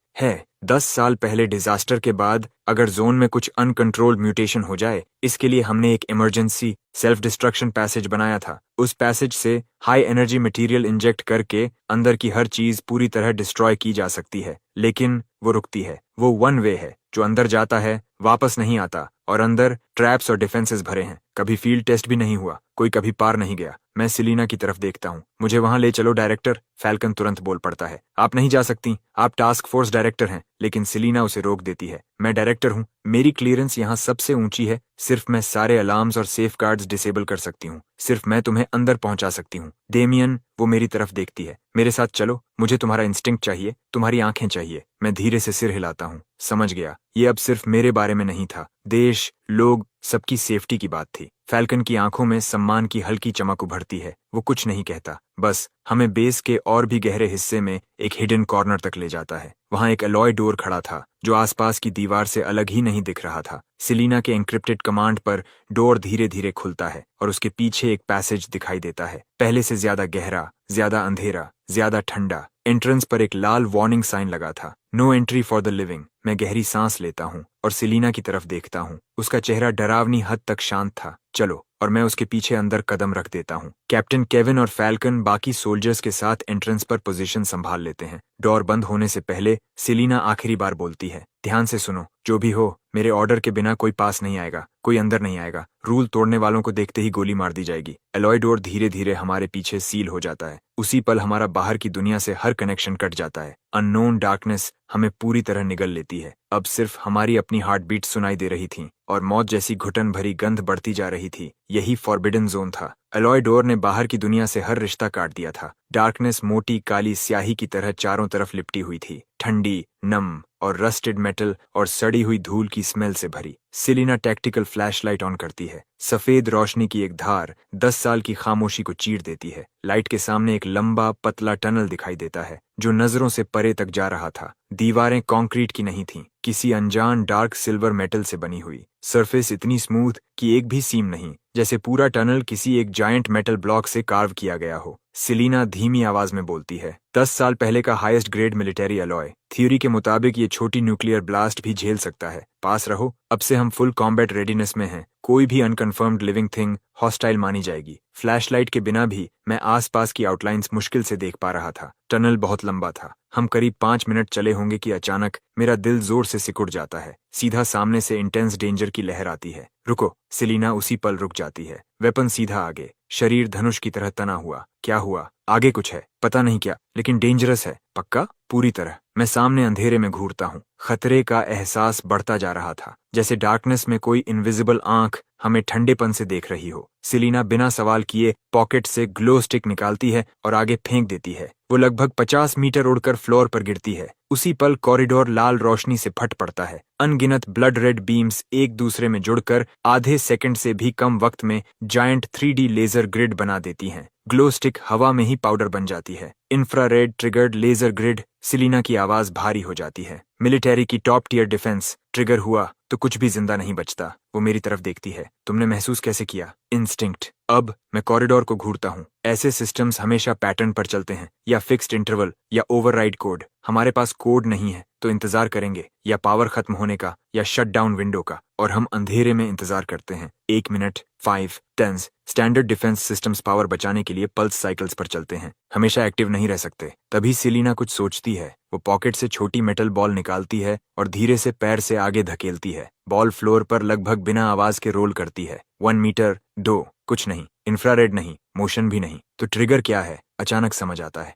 10 साल पहले डिजास्टर के बाद अगर जोन में कुछ अनकंट्रोल्ड म्यूटेशन हो जाए, इसके लिए हमने एक इमरजेंसी सेल्फ डिस्ट्रक्शन पैसेज बनाया था। उस पैसेज से हाई एनर्जी मटेरियल इंजेक्ट करके अंदर की हर चीज पूरी तरह डिस्ट्रॉय की जा सकती है, लेकिन वो रुकती है। वो वन वे है, जो अंदर जाता है वापस नहीं आता और अंदर ट्रैप्स और डिफेंसेस भरे हैं। कभी फील्ड टेस्ट भी नहीं हुआ, कोई कभी पार नहीं गया। मैं सिलीना की तरफ देखता हूँ। मुझे वहां ले चलो डायरेक्टर, फैल्कन तुरंत बोल पड़ता है। आप नहीं जा सकती, आप टास्क फोर्स डायरेक्टर हैं। लेकिन सिलीना उसे रोक देती है। मैं डायरेक्टर हूँ, मेरी क्लियरेंस यहाँ सबसे ऊंची है। सिर्फ मैं सारे अलार्म्स और सेफ गार्ड्स डिसेबल कर सकती हूँ। सिर्फ मैं तुम्हें अंदर पहुंचा सकती हूँ। डेमियन, वो मेरी तरफ देखती है। मेरे साथ चलो, मुझे तुम्हारा इंस्टिंक्ट चाहिए, तुम्हारी आंखें चाहिए। मैं धीरे से सिर हिलाता हूँ। समझ गया, ये अब सिर्फ मेरे बारे में नहीं था, देश, लोग, सबकी सेफ्टी की बात थी। फैल्कन की आंखों में सम्मान की हल्की चमक उभरती है। वो कुछ नहीं कहता, बस हमें बेस के और भी गहरे हिस्से में एक हिडन कॉर्नर तक ले जाता है। वहां एक अलॉय डोर खड़ा था जो आसपास की दीवार से अलग ही नहीं दिख रहा था। सिलीना के एन्क्रिप्टेड कमांड पर डोर धीरे धीरे खुलता है और उसके पीछे एक पैसेज दिखाई देता है, पहले से ज्यादा गहरा, ज्यादा अंधेरा, ज्यादा ठंडा। एंट्रेंस पर एक लाल वार्निंग साइन लगा था, no entry for the living. मैं गहरी सांस लेता हूँ और सिलीना की तरफ देखता हूँ। उसका चेहरा डरावनी हद तक शांत था। चलो, और मैं उसके पीछे अंदर कदम रख देता हूँ। कैप्टन केविन और फैल्कन बाकी सोल्जर्स के साथ एंट्रेंस पर पोजीशन संभाल लेते हैं। डोर बंद होने से पहले सिलीना आखिरी बार बोलती है, ध्यान से सुनो, जो भी हो, मेरे ऑर्डर के बिना कोई पास नहीं आएगा, कोई अंदर नहीं आएगा। रूल तोड़ने वालों को देखते ही गोली मार दी जाएगी। एलॉय डोर धीरे धीरे हमारे पीछे सील हो जाता है। उसी पल हमारा बाहर की दुनिया से हर कनेक्शन कट जाता है। अननोन डार्कनेस हमें पूरी तरह निगल लेती है। अब सिर्फ हमारी अपनी हार्ट बीट सुनाई दे रही थी और मौत जैसी घुटन भरी गंध बढ़ती जा रही थी। यही फॉरबिडन जोन था। एलॉय डोर ने बाहर की दुनिया से हर रिश्ता काट दिया था। डार्कनेस मोटी काली स्याही की तरह चारों तरफ लिपटी हुई थी, ठंडी, नम और रस्टेड मेटल और सड़ी हुई धूल की स्मेल से भरी। सिलीना टैक्टिकल फ्लैशलाइट ऑन करती है। सफेद रोशनी की एक धार 10 साल की खामोशी को चीर देती है। लाइट के सामने एक लंबा पतला टनल दिखाई देता है जो नजरों से परे तक जा रहा था। दीवारें कंक्रीट की नहीं थीं, किसी अनजान डार्क सिल्वर मेटल से बनी हुई। सरफेस इतनी स्मूथ कि एक भी सीम नहीं, जैसे पूरा टनल किसी एक जायंट मेटल ब्लॉक से कार्व किया गया हो। सिलीना धीमी आवाज में बोलती है, 10 साल पहले का highest grade military alloy. Theory के मुताबिक ये छोटी न्यूक्लियर ब्लास्ट भी झेल सकता है। पास रहो, अब से हम फुल कॉम्बैट रेडीनेस में हैं। कोई भी अनकन्फर्म्ड लिविंग थिंग हॉस्टाइल मानी जाएगी। फ्लैशलाइट के बिना भी मैं आसपास की आउटलाइंस मुश्किल से देख पा रहा था। टनल बहुत लंबा था। हम करीब 5 मिनट चले होंगे कि अचानक मेरा दिल जोर से सिकुड़ जाता है। सीधा सामने से इंटेंस डेंजर की लहर आती है। रुको, सिलीना उसी पल रुक जाती है। वेपन सीधा आगे, शरीर धनुष की तरह तना हुआ। क्या हुआ? आगे कुछ है, पता नहीं क्या, लेकिन डेंजरस है। पक्का? पूरी तरह। मैं सामने अंधेरे में घूरता हूँ। खतरे का एहसास बढ़ता जा रहा था, जैसे डार्कनेस में कोई इनविजिबल आंख हमें ठंडेपन से देख रही हो। सिलीना बिना सवाल किए पॉकेट से ग्लो स्टिक निकालती है और आगे फेंक देती है। वो लगभग 50 मीटर उड़कर फ्लोर पर गिरती है। उसी पल कॉरिडोर लाल रोशनी से फट पड़ता है। अनगिनत ब्लड रेड बीम्स एक दूसरे में जुड़कर आधे सेकंड से भी कम वक्त में जायंट 3D लेजर ग्रिड बना देती हैं। ग्लो स्टिक हवा में ही पाउडर बन जाती है। Infrared triggered laser grid. Selina की आवाज भारी हो जाती है। मिलिट्री की टॉप टियर डिफेंस। ट्रिगर हुआ तो कुछ भी जिंदा नहीं बचता। वो मेरी तरफ देखती है। तुमने महसूस कैसे किया? इंस्टिंक्ट। अब मैं कॉरिडोर को घूरता हूँ। ऐसे सिस्टम्स हमेशा पैटर्न पर चलते हैं, या फिक्स्ड इंटरवल या ओवरराइड कोड। हमारे पास कोड नहीं है तो इंतजार करेंगे, या पावर खत्म होने का या शट डाउन विंडो का। और हम अंधेरे में इंतजार करते हैं। 1 minute, 5, 10। Standard defence systems power बचाने के लिए पल्स साइकिल्स पर चलते हैं, हमेशा एक्टिव नहीं रह सकते। तभी सिलीना कुछ सोचती है। वो पॉकेट से छोटी मेटल बॉल निकालती है और धीरे से पैर से आगे धकेलती है। बॉल फ्लोर पर लगभग बिना आवाज के रोल करती है। 1 मीटर, 2, कुछ नहीं। इंफ्रारेड नहीं, मोशन भी नहीं। तो ट्रिगर क्या है? अचानक समझ आता है।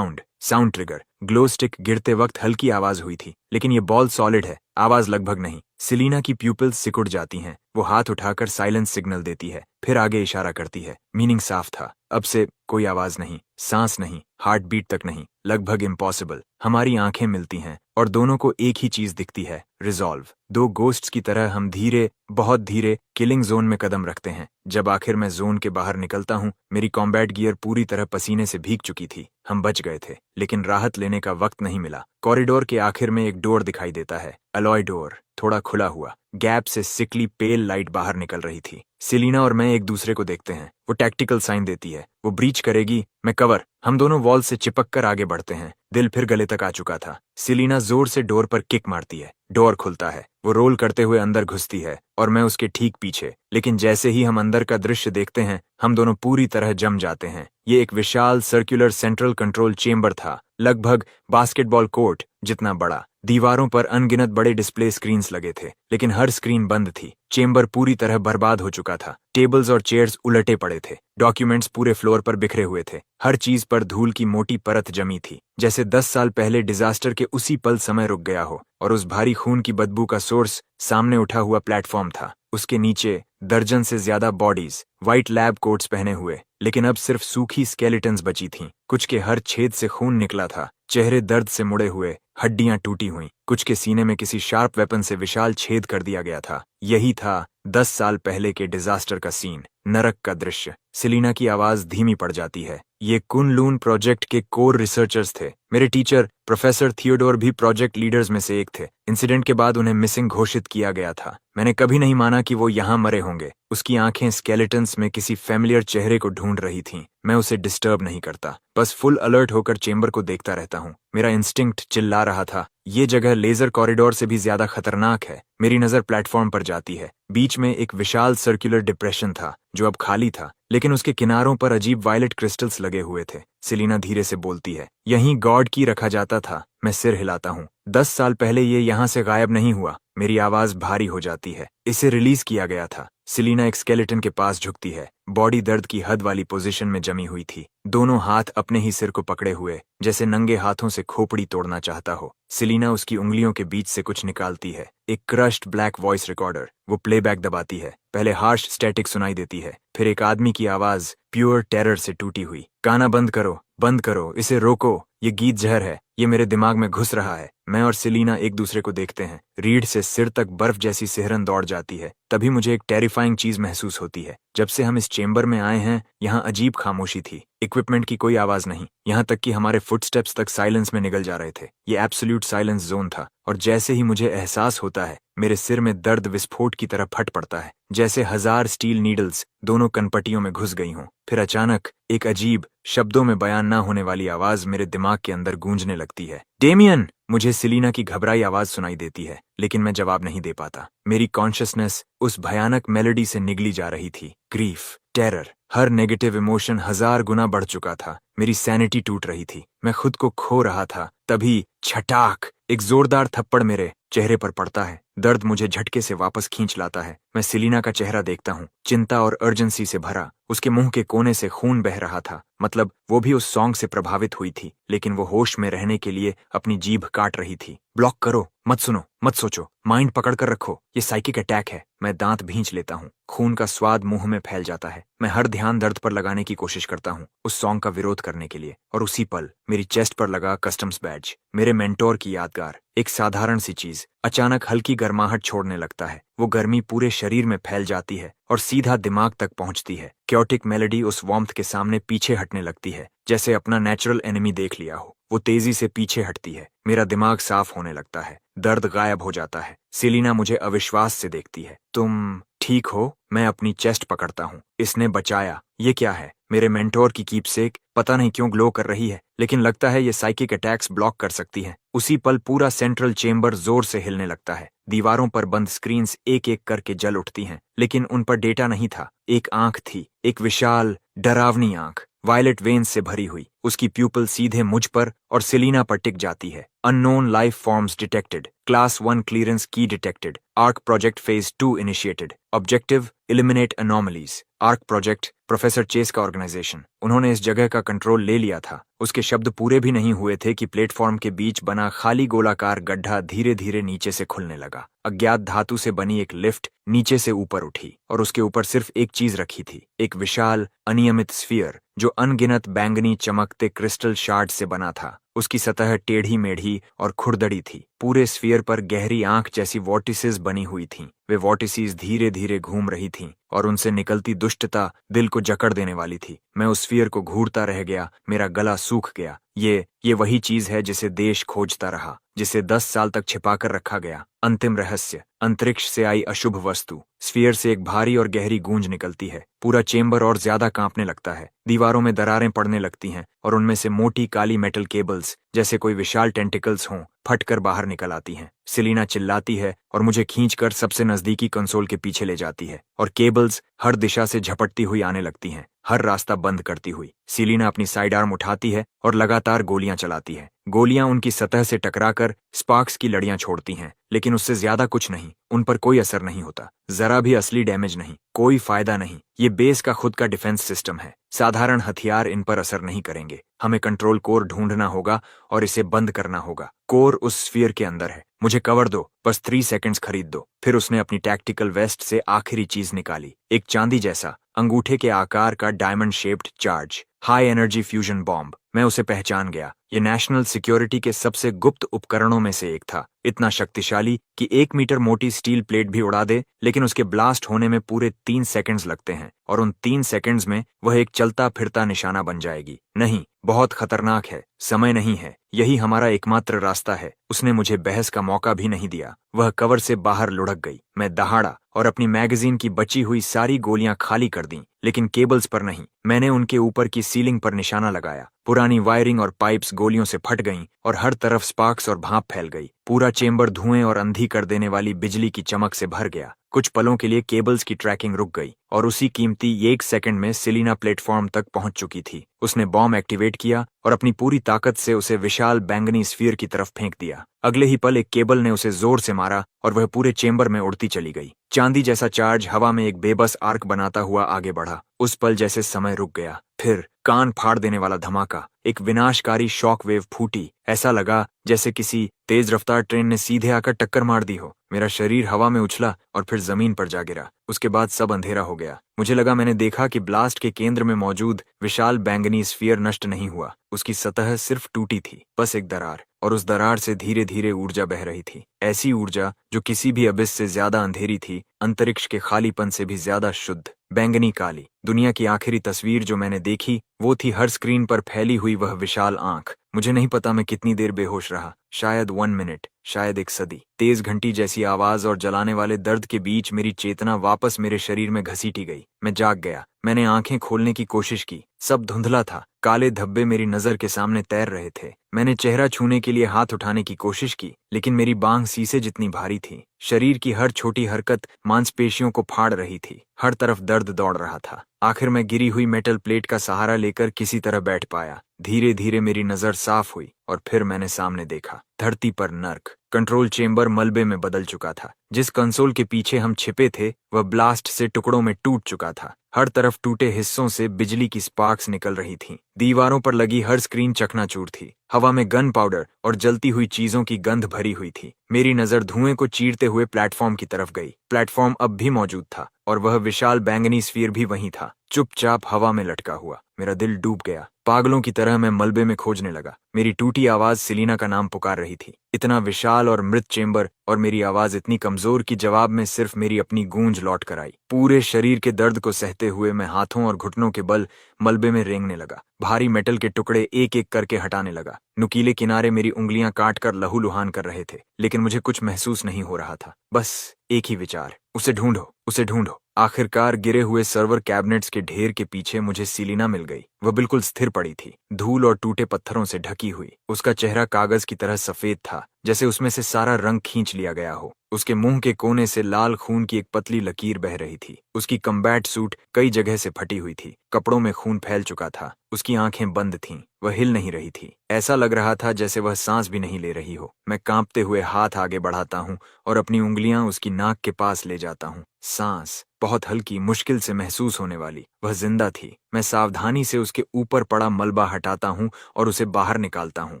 Sound trigger. ग्लो स्टिक गिरते वक्त हल्की आवाज हुई थी, लेकिन ये बॉल सॉलिड है, आवाज लगभग नहीं। सिलीना की प्यूपिल्स सिकुड़ जाती हैं। वो हाथ उठाकर साइलेंस सिग्नल देती है, फिर आगे इशारा करती है। मीनिंग साफ था। अब से कोई आवाज नहीं, सांस नहीं, हार्ट बीट तक नहीं। लगभग इम्पॉसिबल। हमारी आंखें मिलती हैं और दोनों को एक ही चीज दिखती है, रिजॉल्व। 2 गोस्ट्स की तरह हम धीरे, बहुत धीरे किलिंग जोन में कदम रखते हैं। जब आखिर मैं जोन के बाहर निकलता हूँ, मेरी कॉम्बैट गियर पूरी तरह पसीने से भीग चुकी थी। हम बच गए थे, लेकिन राहत लेने का वक्त नहीं मिला। कॉरिडोर के आखिर में एक डोर दिखाई देता है, अलॉय डोर, थोड़ा खुला हुआ। गैप से सिकली पेल लाइट बाहर निकल रही थी। सिलीना और मैं एक दूसरे को देखते हैं। वो टैक्टिकल साइन देती है। वो ब्रीच करेगी, मैं कवर। हम दोनों वॉल से चिपक कर आगे बढ़ते हैं। दिल फिर गले तक आ चुका था। सिलीना जोर से डोर पर किक मारती है। डोर खुलता है। वो रोल करते हुए अंदर घुसती है और मैं उसके ठीक पीछे। लेकिन जैसे ही हम अंदर का दृश्य देखते हैं, हम दोनों पूरी तरह जम जाते हैं। ये एक विशाल सर्कुलर सेंट्रल कंट्रोल चेंबर था, लगभग बास्केटबॉल कोर्ट जितना बड़ा। दीवारों पर अनगिनत बड़े डिस्प्ले स्क्रीन्स लगे थे, लेकिन हर स्क्रीन बंद थी। चेंबर पूरी तरह बर्बाद हो चुका था। टेबल्स और चेयर्स उलटे पड़े थे। डॉक्यूमेंट्स पूरे फ्लोर पर बिखरे हुए थे। हर चीज पर धूल की मोटी परत जमी थी, जैसे 10 साल पहले डिजास्टर के उसी पल समय रुक गया हो। और उस भारी खून की बदबू का सोर्स सामने उठा हुआ प्लेटफॉर्म था। उसके नीचे दर्जन से ज्यादा बॉडीज, व्हाइट लैब कोट्स पहने हुए, लेकिन अब सिर्फ सूखी स्केलेटन्स बची थीं। कुछ के हर छेद से खून निकला था, चेहरे दर्द से मुड़े हुए, हड्डियां टूटी हुई। कुछ के सीने में किसी शार्प वेपन से विशाल छेद कर दिया गया था। यही था 10 साल पहले के डिजास्टर का सीन, नरक का दृश्य। सेलिना की आवाज धीमी पड़ जाती है। ये कुन-लून प्रोजेक्ट के कोर रिसर्चर्स थे। मेरे टीचर प्रोफेसर थियोडोर भी प्रोजेक्ट लीडर्स में से एक थे। इंसिडेंट के बाद उन्हें मिसिंग घोषित किया गया था। मैंने कभी नहीं माना कि वो यहाँ मरे होंगे। उसकी आंखें स्केलेटन्स में किसी फैमिलियर चेहरे को ढूंढ रही थीं। मैं उसे डिस्टर्ब नहीं करता, बस फुल अलर्ट होकर चेंबर को देखता रहता हूँ। मेरा इंस्टिंक्ट चिल्ला रहा था, ये जगह लेजर कॉरिडोर से भी ज्यादा खतरनाक है। मेरी नजर प्लेटफॉर्म पर जाती है। बीच में एक विशाल सर्कुलर डिप्रेशन था, जो अब खाली था, लेकिन उसके किनारों पर अजीब वायलेट क्रिस्टल्स लगे हुए थे। सेलिना धीरे से बोलती है, यहीं गॉड की रखा जाता था। मैं सिर हिलाता हूँ। 10 साल पहले ये यहाँ से गायब नहीं हुआ। मेरी आवाज भारी हो जाती है। इसे रिलीज किया गया था। सेलिना एक स्केलेटन के पास झुकती है। बॉडी दर्द की हद वाली पोजीशन में जमी हुई थी, दोनों हाथ अपने ही सिर को पकड़े हुए, जैसे नंगे हाथों से खोपड़ी तोड़ना चाहता हो। सेलिना उसकी उंगलियों के बीच से कुछ निकालती है, एक क्रश्ड ब्लैक वॉइस रिकॉर्डर। वो प्लेबैक दबाती है। पहले हार्श स्टैटिक सुनाई देती है, फिर एक आदमी की आवाज प्योर टेरर से टूटी हुई। गाना बंद करो, बंद करो, इसे रोको, ये गीत जहर है, ये मेरे दिमाग में घुस रहा है। मैं और सेलिना एक दूसरे को देखते हैं। रीढ़ से सिर तक बर्फ जैसी सिहरन दौड़ जाती है। तभी मुझे एक टेरिफाइंग चीज महसूस होती है। जब से हम इस चेंबर में आए हैं, यहाँ अजीब खामोशी थी। इक्विपमेंट की कोई आवाज नहीं, यहाँ तक कि हमारे फुटस्टेप्स तक साइलेंस में निगल जा रहे थे। ये एब्सोल्यूट साइलेंस जोन था। और जैसे ही मुझे एहसास होता है, मेरे सिर में दर्द विस्फोट की तरह फट पड़ता है, जैसे 1000 स्टील नीडल्स दोनों कनपटियों में घुस गई हों। फिर अचानक एक अजीब, शब्दों में बयान ना होने वाली आवाज मेरे दिमाग के अंदर गूंजने लगती है, डेमियन! मुझे सेलिना की घबराई आवाज सुनाई देती है, लेकिन मैं जवाब नहीं दे पाता। मेरी कॉन्शियसनेस उस भयानक मेलोडी से निगली जा रही थी। ग्रीफ, टेरर, हर नेगेटिव इमोशन 1000 गुना बढ़ चुका था। मेरी सैनिटी टूट रही थी, मैं खुद को खो रहा था। तभी छटाक, एक जोरदार थप्पड़ मेरे चेहरे पर पड़ता है। दर्द मुझे झटके से वापस खींच लाता है। मैं सेलिना का चेहरा देखता हूँ, चिंता और अर्जेंसी से भरा। उसके मुंह के कोने से खून बह रहा था, मतलब वो भी उस सॉन्ग से प्रभावित हुई थी, लेकिन वो होश में रहने के लिए अपनी जीभ काट रही थी। ब्लॉक करो, मत सुनो, मत सोचो, माइंड पकड़ कर रखो, ये साइकिक अटैक है। मैं दांत भींच लेता हूँ। खून का स्वाद मुंह में फैल जाता है। मैं हर ध्यान दर्द पर लगाने की कोशिश करता हूँ, उस सॉन्ग का विरोध करने के लिए। और उसी पल मेरी चेस्ट पर लगा कस्टम्स बैज, मेरे मेंटोर की यादगार, एक साधारण सी चीज, अचानक हल्की गर्माहट छोड़ने लगता है। वो गर्मी पूरे शरीर में फैल जाती है और सीधा दिमाग तक पहुंचती है। क्योटिक मेलोडी उस वार्मथ के सामने पीछे हटने लगती है, जैसे अपना नेचुरल एनिमी देख लिया हो। वो तेजी से पीछे हटती है। मेरा दिमाग साफ होने लगता है। दर्द गायब हो जाता है। सेलिना मुझे अविश्वास से देखती है। तुम ठीक हो? मैं अपनी चेस्ट पकड़ता हूँ। इसने बचाया। ये क्या है? मेरे मेंटोर की कीपसेक पता नहीं क्यों ग्लो कर रही है, लेकिन लगता है ये साइकिक अटैक्स ब्लॉक कर सकती है। उसी पल पूरा सेंट्रल चेंबर जोर से हिलने लगता है। दीवारों पर बंद स्क्रीन्स एक एक करके जल उठती हैं, लेकिन उन पर डेटा नहीं था। एक आंख थी, एक विशाल, डरावनी आंख, वायलेट वेन्स से भरी हुई। उसकी प्यूपल सीधे मुझ पर और सेलिना पर टिक जाती है। Unknown life forms detected, class 1 clearance की detected, ark project phase 2 initiated, objective eliminate anomalies. Ark project professor Chase का ऑर्गेनाइजेशन। उन्होंने इस जगह का कंट्रोल ले लिया था। उसके शब्द पूरे भी नहीं हुए थे कि प्लेटफॉर्म के बीच बना खाली गोलाकार गड्ढा धीरे धीरे नीचे से खुलने लगा। अज्ञात धातु से बनी एक लिफ्ट नीचे से ऊपर उठी और उसके ऊपर सिर्फ एक चीज रखी थी, एक विशाल अनियमित स्फीयर जो अनगिनत बैंगनी चमकते क्रिस्टल शार्ड से बना था। उसकी सतह टेढ़ी मेढ़ी और खुरदड़ी थी। पूरे स्फीयर पर गहरी आंख जैसी वॉर्टिसेस बनी हुई थीं। वे वॉर्टिसेस धीरे धीरे घूम रही थीं और उनसे निकलती दुष्टता दिल को जकड़ देने वाली थी। मैं उस स्फीयर को घूरता रह गया, मेरा गला सूख गया। ये वही चीज है जिसे देश खोजता रहा, जिसे 10 साल तक छिपाकर रखा गया। अंतिम रहस्य। अंतरिक्ष से आई अशुभ वस्तु। स्फीयर से एक भारी और गहरी गूंज निकलती है। पूरा चेंबर और ज्यादा कांपने लगता है। दीवारों में दरारें पड़ने लगती हैं और उनमें से मोटी काली मेटल केबल्स जैसे कोई विशाल टेंटिकल्स हों फटकर बाहर निकल आती हैं। सेलिना चिल्लाती है और मुझे खींचकर सबसे नजदीकी कंसोल के पीछे ले जाती है और केबल्स हर दिशा से झपटती हुई आने लगती हैं, हर रास्ता बंद करती हुई। सेलिना अपनी साइड आर्म उठाती है और लगातार गोलियां चलाती है। गोलियां उनकी सतह से टकराकर स्पार्क्स की लड़ियां छोड़ती हैं, लेकिन उससे ज्यादा कुछ नहीं। उन पर कोई असर नहीं होता, जरा भी असली डैमेज नहीं, कोई फायदा नहीं। ये बेस का खुद का डिफेंस सिस्टम है। साधारण हथियार इन पर असर नहीं करेंगे। हमें कंट्रोल कोर ढूंढना होगा और इसे बंद करना होगा। कोर उस स्फीयर के अंदर है। मुझे कवर दो, बस 3 सेकंड्स खरीद दो। फिर उसने अपनी टैक्टिकल वेस्ट से आखिरी चीज निकाली, एक चांदी जैसा अंगूठे के आकार का diamond shaped charge high energy fusion bomb. मैं उसे पहचान गया। ये नेशनल सिक्योरिटी के सबसे गुप्त उपकरणों में से एक था। इतना शक्तिशाली कि 1 मीटर मोटी स्टील प्लेट भी उड़ा दे, लेकिन उसके ब्लास्ट होने में पूरे 3 सेकंड्स लगते हैं और उन 3 सेकंड्स में वह एक चलता फिरता निशाना बन जाएगी। नहीं, बहुत खतरनाक है। समय नहीं है, यही हमारा एकमात्र रास्ता है। उसने मुझे बहस का मौका भी नहीं दिया। वह कवर से बाहर लुढ़क गई। मैं दहाड़ा और अपनी मैगजीन की बची हुई सारी गोलियां खाली कर दी, लेकिन केबल्स पर नहीं। मैंने उनके ऊपर की सीलिंग पर निशाना लगाया। पुरानी वायरिंग और पाइप्स गोलियों से फट गईं और हर तरफ स्पार्क्स और भाप फैल गई। पूरा चेंबर धुएं और अंधी कर देने वाली बिजली की चमक से भर गया। कुछ पलों के लिए केबल्स की ट्रैकिंग रुक गई और उसी कीमती 1 सेकंड में सेलिना प्लेटफॉर्म तक पहुंच चुकी थी। उसने बॉम्ब एक्टिवेट किया और अपनी पूरी ताकत से उसे विशाल बैंगनी स्फीयर की तरफ फेंक दिया। अगले ही पल एक केबल ने उसे जोर से मारा और वह पूरे चेंबर में उड़ती चली गई। चांदी जैसा चार्ज हवा में एक बेबस आर्क बनाता हुआ आगे बढ़ा। उस पल जैसे समय रुक गया। फिर कान फाड़ देने वाला धमाका, एक विनाशकारी शॉक वेव फूटी। ऐसा लगा जैसे किसी तेज रफ्तार ट्रेन ने सीधे आकर टक्कर मार दी हो। मेरा शरीर हवा में उछला और फिर जमीन पर जा गिरा। उसके बाद सब अंधेरा हो गया। मुझे लगा मैंने देखा कि ब्लास्ट के केंद्र में मौजूद विशाल बैंगनी स्फीयर नष्ट नहीं हुआ। उसकी सतह सिर्फ टूटी थी, बस एक दरार, और उस दरार से धीरे धीरे ऊर्जा बह रही थी। ऐसी ऊर्जा जो किसी भी अबिस से ज्यादा अंधेरी थी, अंतरिक्ष के खालीपन से भी ज्यादा शुद्ध, बैंगनी काली। दुनिया की आखिरी तस्वीर जो मैंने देखी वो थी हर स्क्रीन पर फैली हुई वह विशाल आंख। मुझे नहीं पता मैं कितनी देर बेहोश रहा, शायद 1 मिनट, शायद एक सदी। तेज घंटी जैसी आवाज और जलाने वाले दर्द के बीच मेरी चेतना वापस मेरे शरीर में घसीटी गई। मैं जाग गया। मैंने आंखें खोलने की कोशिश की। सब धुंधला था। काले धब्बे मेरी नजर के सामने तैर रहे थे। मैंने चेहरा छूने के लिए हाथ उठाने की कोशिश की, लेकिन मेरी बांह शीशे जितनी भारी थी। शरीर की हर छोटी हरकत मांसपेशियों को फाड़ रही थी। हर तरफ दर्द दौड़ रहा था। आखिर मैं गिरी हुई मेटल प्लेट का सहारा लेकर किसी तरह बैठ पाया। धीरे धीरे मेरी नजर साफ हुई और फिर मैंने सामने देखा। धरती पर नर्क। कंट्रोल चेंबर मलबे में बदल चुका था। जिस कंसोल के पीछे हम छिपे थे वह ब्लास्ट से टुकड़ों में टूट चुका था। हर तरफ टूटे हिस्सों से बिजली की स्पार्क्स निकल रही थीं। दीवारों पर लगी हर स्क्रीन चकनाचूर थी। हवा में गन पाउडर और जलती हुई चीजों की गंध भरी हुई थी। मेरी नजर धुएं को चीरते हुए प्लेटफॉर्म की तरफ गई। प्लेटफॉर्म अब भी मौजूद था और वह विशाल बैंगनी स्फीयर भी वहीं था, चुपचाप हवा में लटका हुआ। मेरा दिल डूब गया। पागलों की तरह मैं मलबे में खोजने लगा। मेरी टूटी आवाज सेलिना का नाम पुकार रही थी। इतना विशाल और मृत चेंबर और मेरी आवाज इतनी कमजोर कि जवाब में सिर्फ मेरी अपनी गूंज लौट कर आई। पूरे शरीर के दर्द को सहते हुए मैं हाथों और घुटनों के बल मलबे में रेंगने लगा। भारी मेटल के टुकड़े एक एक करके हटाने लगा। नुकीले किनारे मेरी उंगलियां काटकर लहूलुहान कर रहे थे, लेकिन मुझे कुछ महसूस नहीं हो रहा था। बस एक ही विचार, उसे ढूंढो, उसे ढूंढो। आखिरकार गिरे हुए सर्वर कैबिनेट्स के ढेर के पीछे मुझे सेलिना मिल गई। वह बिल्कुल स्थिर पड़ी थी, धूल और टूटे पत्थरों से ढकी हुई। उसका चेहरा कागज की तरह सफेद था, जैसे उसमें से सारा रंग खींच लिया गया हो। उसके मुंह के कोने से लाल खून की एक पतली लकीर बह रही थी। उसकी कम्बैट सूट कई जगह से फटी हुई थी। कपड़ों में खून फैल चुका था। उसकी आंखें बंद थीं। वह हिल नहीं रही थी। ऐसा लग रहा था जैसे वह सांस भी नहीं ले रही हो। मैं कांपते हुए हाथ आगे बढ़ाता हूँ और अपनी उंगलियां उसकी नाक के पास ले जाता हूँ। सांस बहुत हल्की, मुश्किल से महसूस होने वाली। वह जिंदा थी। मैं सावधानी से उसके ऊपर पड़ा मलबा हटाता हूँ और उसे बाहर निकालता हूँ।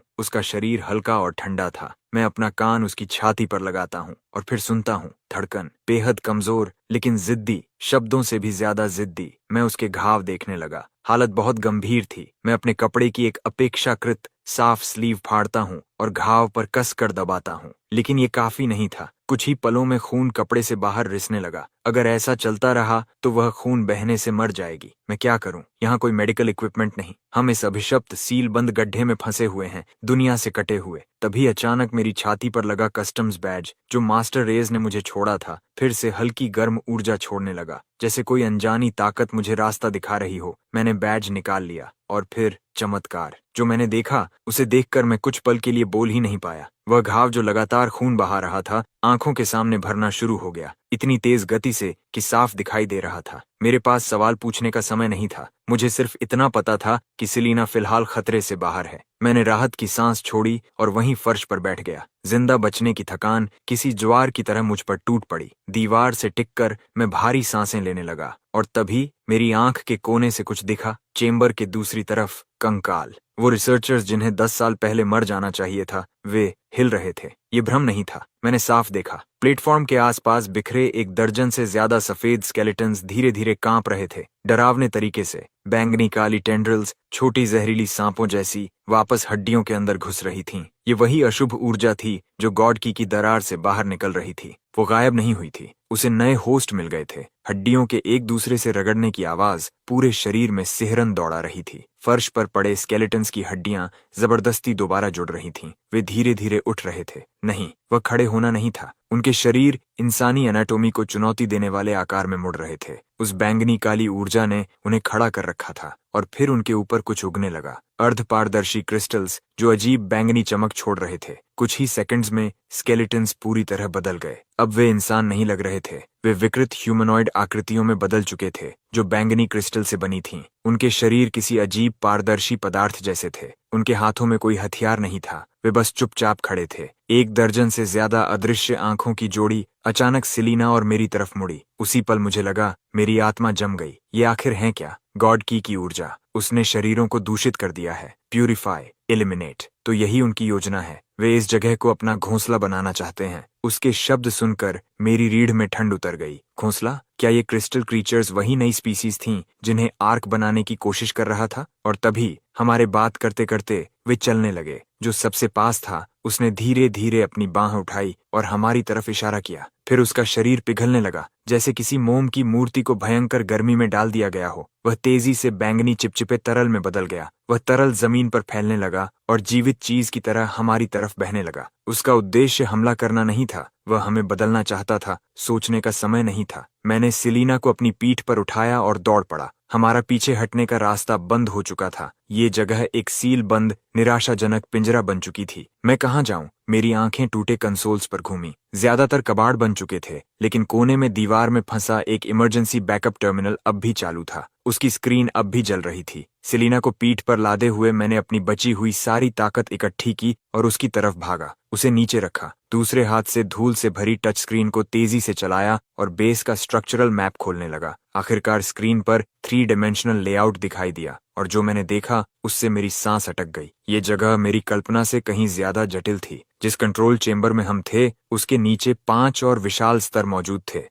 उसका शरीर हल्का और ठंडा था। मैं अपना कान उसकी छाती पर लगाता हूँ और फिर सुनता हूँ। धड़कन बेहद कमजोर लेकिन जिद्दी, शब्दों से भी ज्यादा जिद्दी। मैं उसके घाव देखने लगा। हालत बहुत गंभीर थी। मैं अपने कपड़े की एक अपेक्षाकृत साफ स्लीव फाड़ता हूँ और घाव पर कस कर दबाता हूँ, लेकिन ये काफी नहीं था। कुछ ही पलों में खून कपड़े से बाहर रिसने लगा। अगर ऐसा चलता रहा तो वह खून बहने से मर जाएगी। मैं क्या करूं? यहाँ कोई मेडिकल इक्विपमेंट नहीं। हम इस अभिशप्त सील बंद गड्ढे में फंसे हुए हैं, दुनिया से कटे हुए। तभी अचानक मेरी छाती पर लगा कस्टम्स बैज, जो मास्टर रेज ने मुझे छोड़ा था, फिर से हल्की गर्म ऊर्जा छोड़ने लगा, जैसे कोई अनजानी ताकत मुझे रास्ता दिखा रही हो। मैंने बैज निकाल लिया और फिर चमत्कार। जो मैंने देखा उसे देखकर मैं कुछ पल के लिए बोल ही नहीं पाया। वह घाव जो लगातार खून बहा रहा था, आंखों के सामने भरना शुरू हो गया, इतनी तेज गति से कि साफ दिखाई दे रहा था। मेरे पास सवाल पूछने का समय नहीं था। मुझे सिर्फ इतना पता था कि सेलिना फिलहाल खतरे से बाहर है। मैंने राहत की सांस छोड़ी और वहीं फर्श पर बैठ गया। जिंदा बचने की थकान किसी ज्वार की तरह मुझ पर टूट पड़ी। दीवार से टिककर मैं भारी सांसें लेने लगा और तभी मेरी आंख के कोने से कुछ दिखा। चेंबर के दूसरी तरफ कंकाल। वो रिसर्चर्स जिन्हें 10 साल पहले मर जाना चाहिए था, वे हिल रहे थे। ये भ्रम नहीं था, मैंने साफ देखा। प्लेटफॉर्म के आसपास बिखरे 1 दर्जन से ज्यादा सफेद स्केलेटन्स धीरे धीरे कांप रहे थे, डरावने तरीके से। बैंगनी काली टेंड्रिल्स, छोटी जहरीली सांपों जैसी, वापस हड्डियों के अंदर घुस रही थीं। ये वही अशुभ ऊर्जा थी जो गॉड की दरार से बाहर निकल रही थी। वो गायब नहीं हुई थी, उसे नए होस्ट मिल गए थे। हड्डियों के एक दूसरे से रगड़ने की आवाज पूरे शरीर में सिहरन दौड़ा रही थी। फर्श पर पड़े स्केलेटन्स की हड्डियां जबरदस्ती दोबारा जुड़ रही थीं। वे धीरे धीरे उठ रहे थे। नहीं, वह खड़े होना नहीं था। उनके शरीर इंसानी एनाटॉमी को चुनौती देने वाले आकार में मुड़ रहे थे। उस बैंगनी काली ऊर्जा ने उन्हें खड़ा कर रखा था और फिर उनके ऊपर कुछ उगने लगा। अर्धपारदर्शी क्रिस्टल्स जो अजीब बैंगनी चमक छोड़ रहे थे। कुछ ही सेकंड्स में स्केलेटन्स पूरी तरह बदल गए। अब वे इंसान नहीं लग रहे थे। वे विकृत ह्यूमनॉइड आकृतियों में बदल चुके थे जो बैंगनी क्रिस्टल से बनी थीं। उनके शरीर किसी अजीब पारदर्शी पदार्थ जैसे थे। उनके हाथों में कोई हथियार नहीं था, वे बस चुपचाप खड़े थे। 1 दर्जन से ज्यादा अदृश्य आंखों की जोड़ी अचानक सेलिना और मेरी तरफ मुड़ी। उसी पल मुझे लगा मेरी आत्मा जम गई। ये आखिर है क्या? गॉड की ऊर्जा। उसने शरीरों को दूषित कर दिया है। Purify, eliminate. तो यही उनकी योजना है। वे इस जगह को अपना घोंसला बनाना चाहते हैं। उसके शब्द सुनकर मेरी रीढ़ में ठंड उतर गई। घोंसला? क्या ये क्रिस्टल क्रीचर्स वही नई स्पीसीज थीं जिन्हें आर्क बनाने की कोशिश कर रहा था? और तभी हमारे बात करते करते वे चलने लगे। जो सबसे पास था उसने धीरे धीरे अपनी बांह उठाई और हमारी तरफ इशारा किया। फिर उसका शरीर पिघलने लगा, जैसे किसी मोम की मूर्ति को भयंकर गर्मी में डाल दिया गया हो। वह तेजी से बैंगनी चिपचिपे तरल में बदल गया। वह तरल जमीन पर फैलने लगा और जीवित चीज की तरह हमारी तरफ बहने लगा। उसका उद्देश्य हमला करना नहीं था, वह हमें बदलना चाहता था। सोचने का समय नहीं था। मैंने सेलिना को अपनी पीठ पर उठाया और दौड़ पड़ा। हमारा पीछे हटने का रास्ता बंद हो चुका था। ये जगह एक सील बंद, निराशाजनक पिंजरा बन चुकी थी। मैं कहाँ जाऊं? मेरी आंखें टूटे कंसोल्स पर घूमी। ज्यादातर कबाड़ बन चुके थे, लेकिन कोने में दीवार में फंसा एक इमरजेंसी बैकअप टर्मिनल अब भी चालू था। उसकी स्क्रीन अब भी जल रही थी। सेलिना को पीठ पर लादे हुए मैंने अपनी बची हुई सारी ताकत इकट्ठी की और उसकी तरफ भागा। उसे नीचे रखा, दूसरे हाथ से धूल से भरी टच स्क्रीन को तेजी से चलाया और बेस का स्ट्रक्चरल मैप खोलने लगा। आखिरकार स्क्रीन पर 3 डायमेंशनल लेआउट दिखाई दिया और जो मैंने देखा उससे मेरी सांस अटक गई। ये जगह मेरी कल्पना से कहीं ज्यादा जटिल थी। जिस कंट्रोल चेंबर में हम थे उसके नीचे 5 और विशाल स्तर मौजूद थे।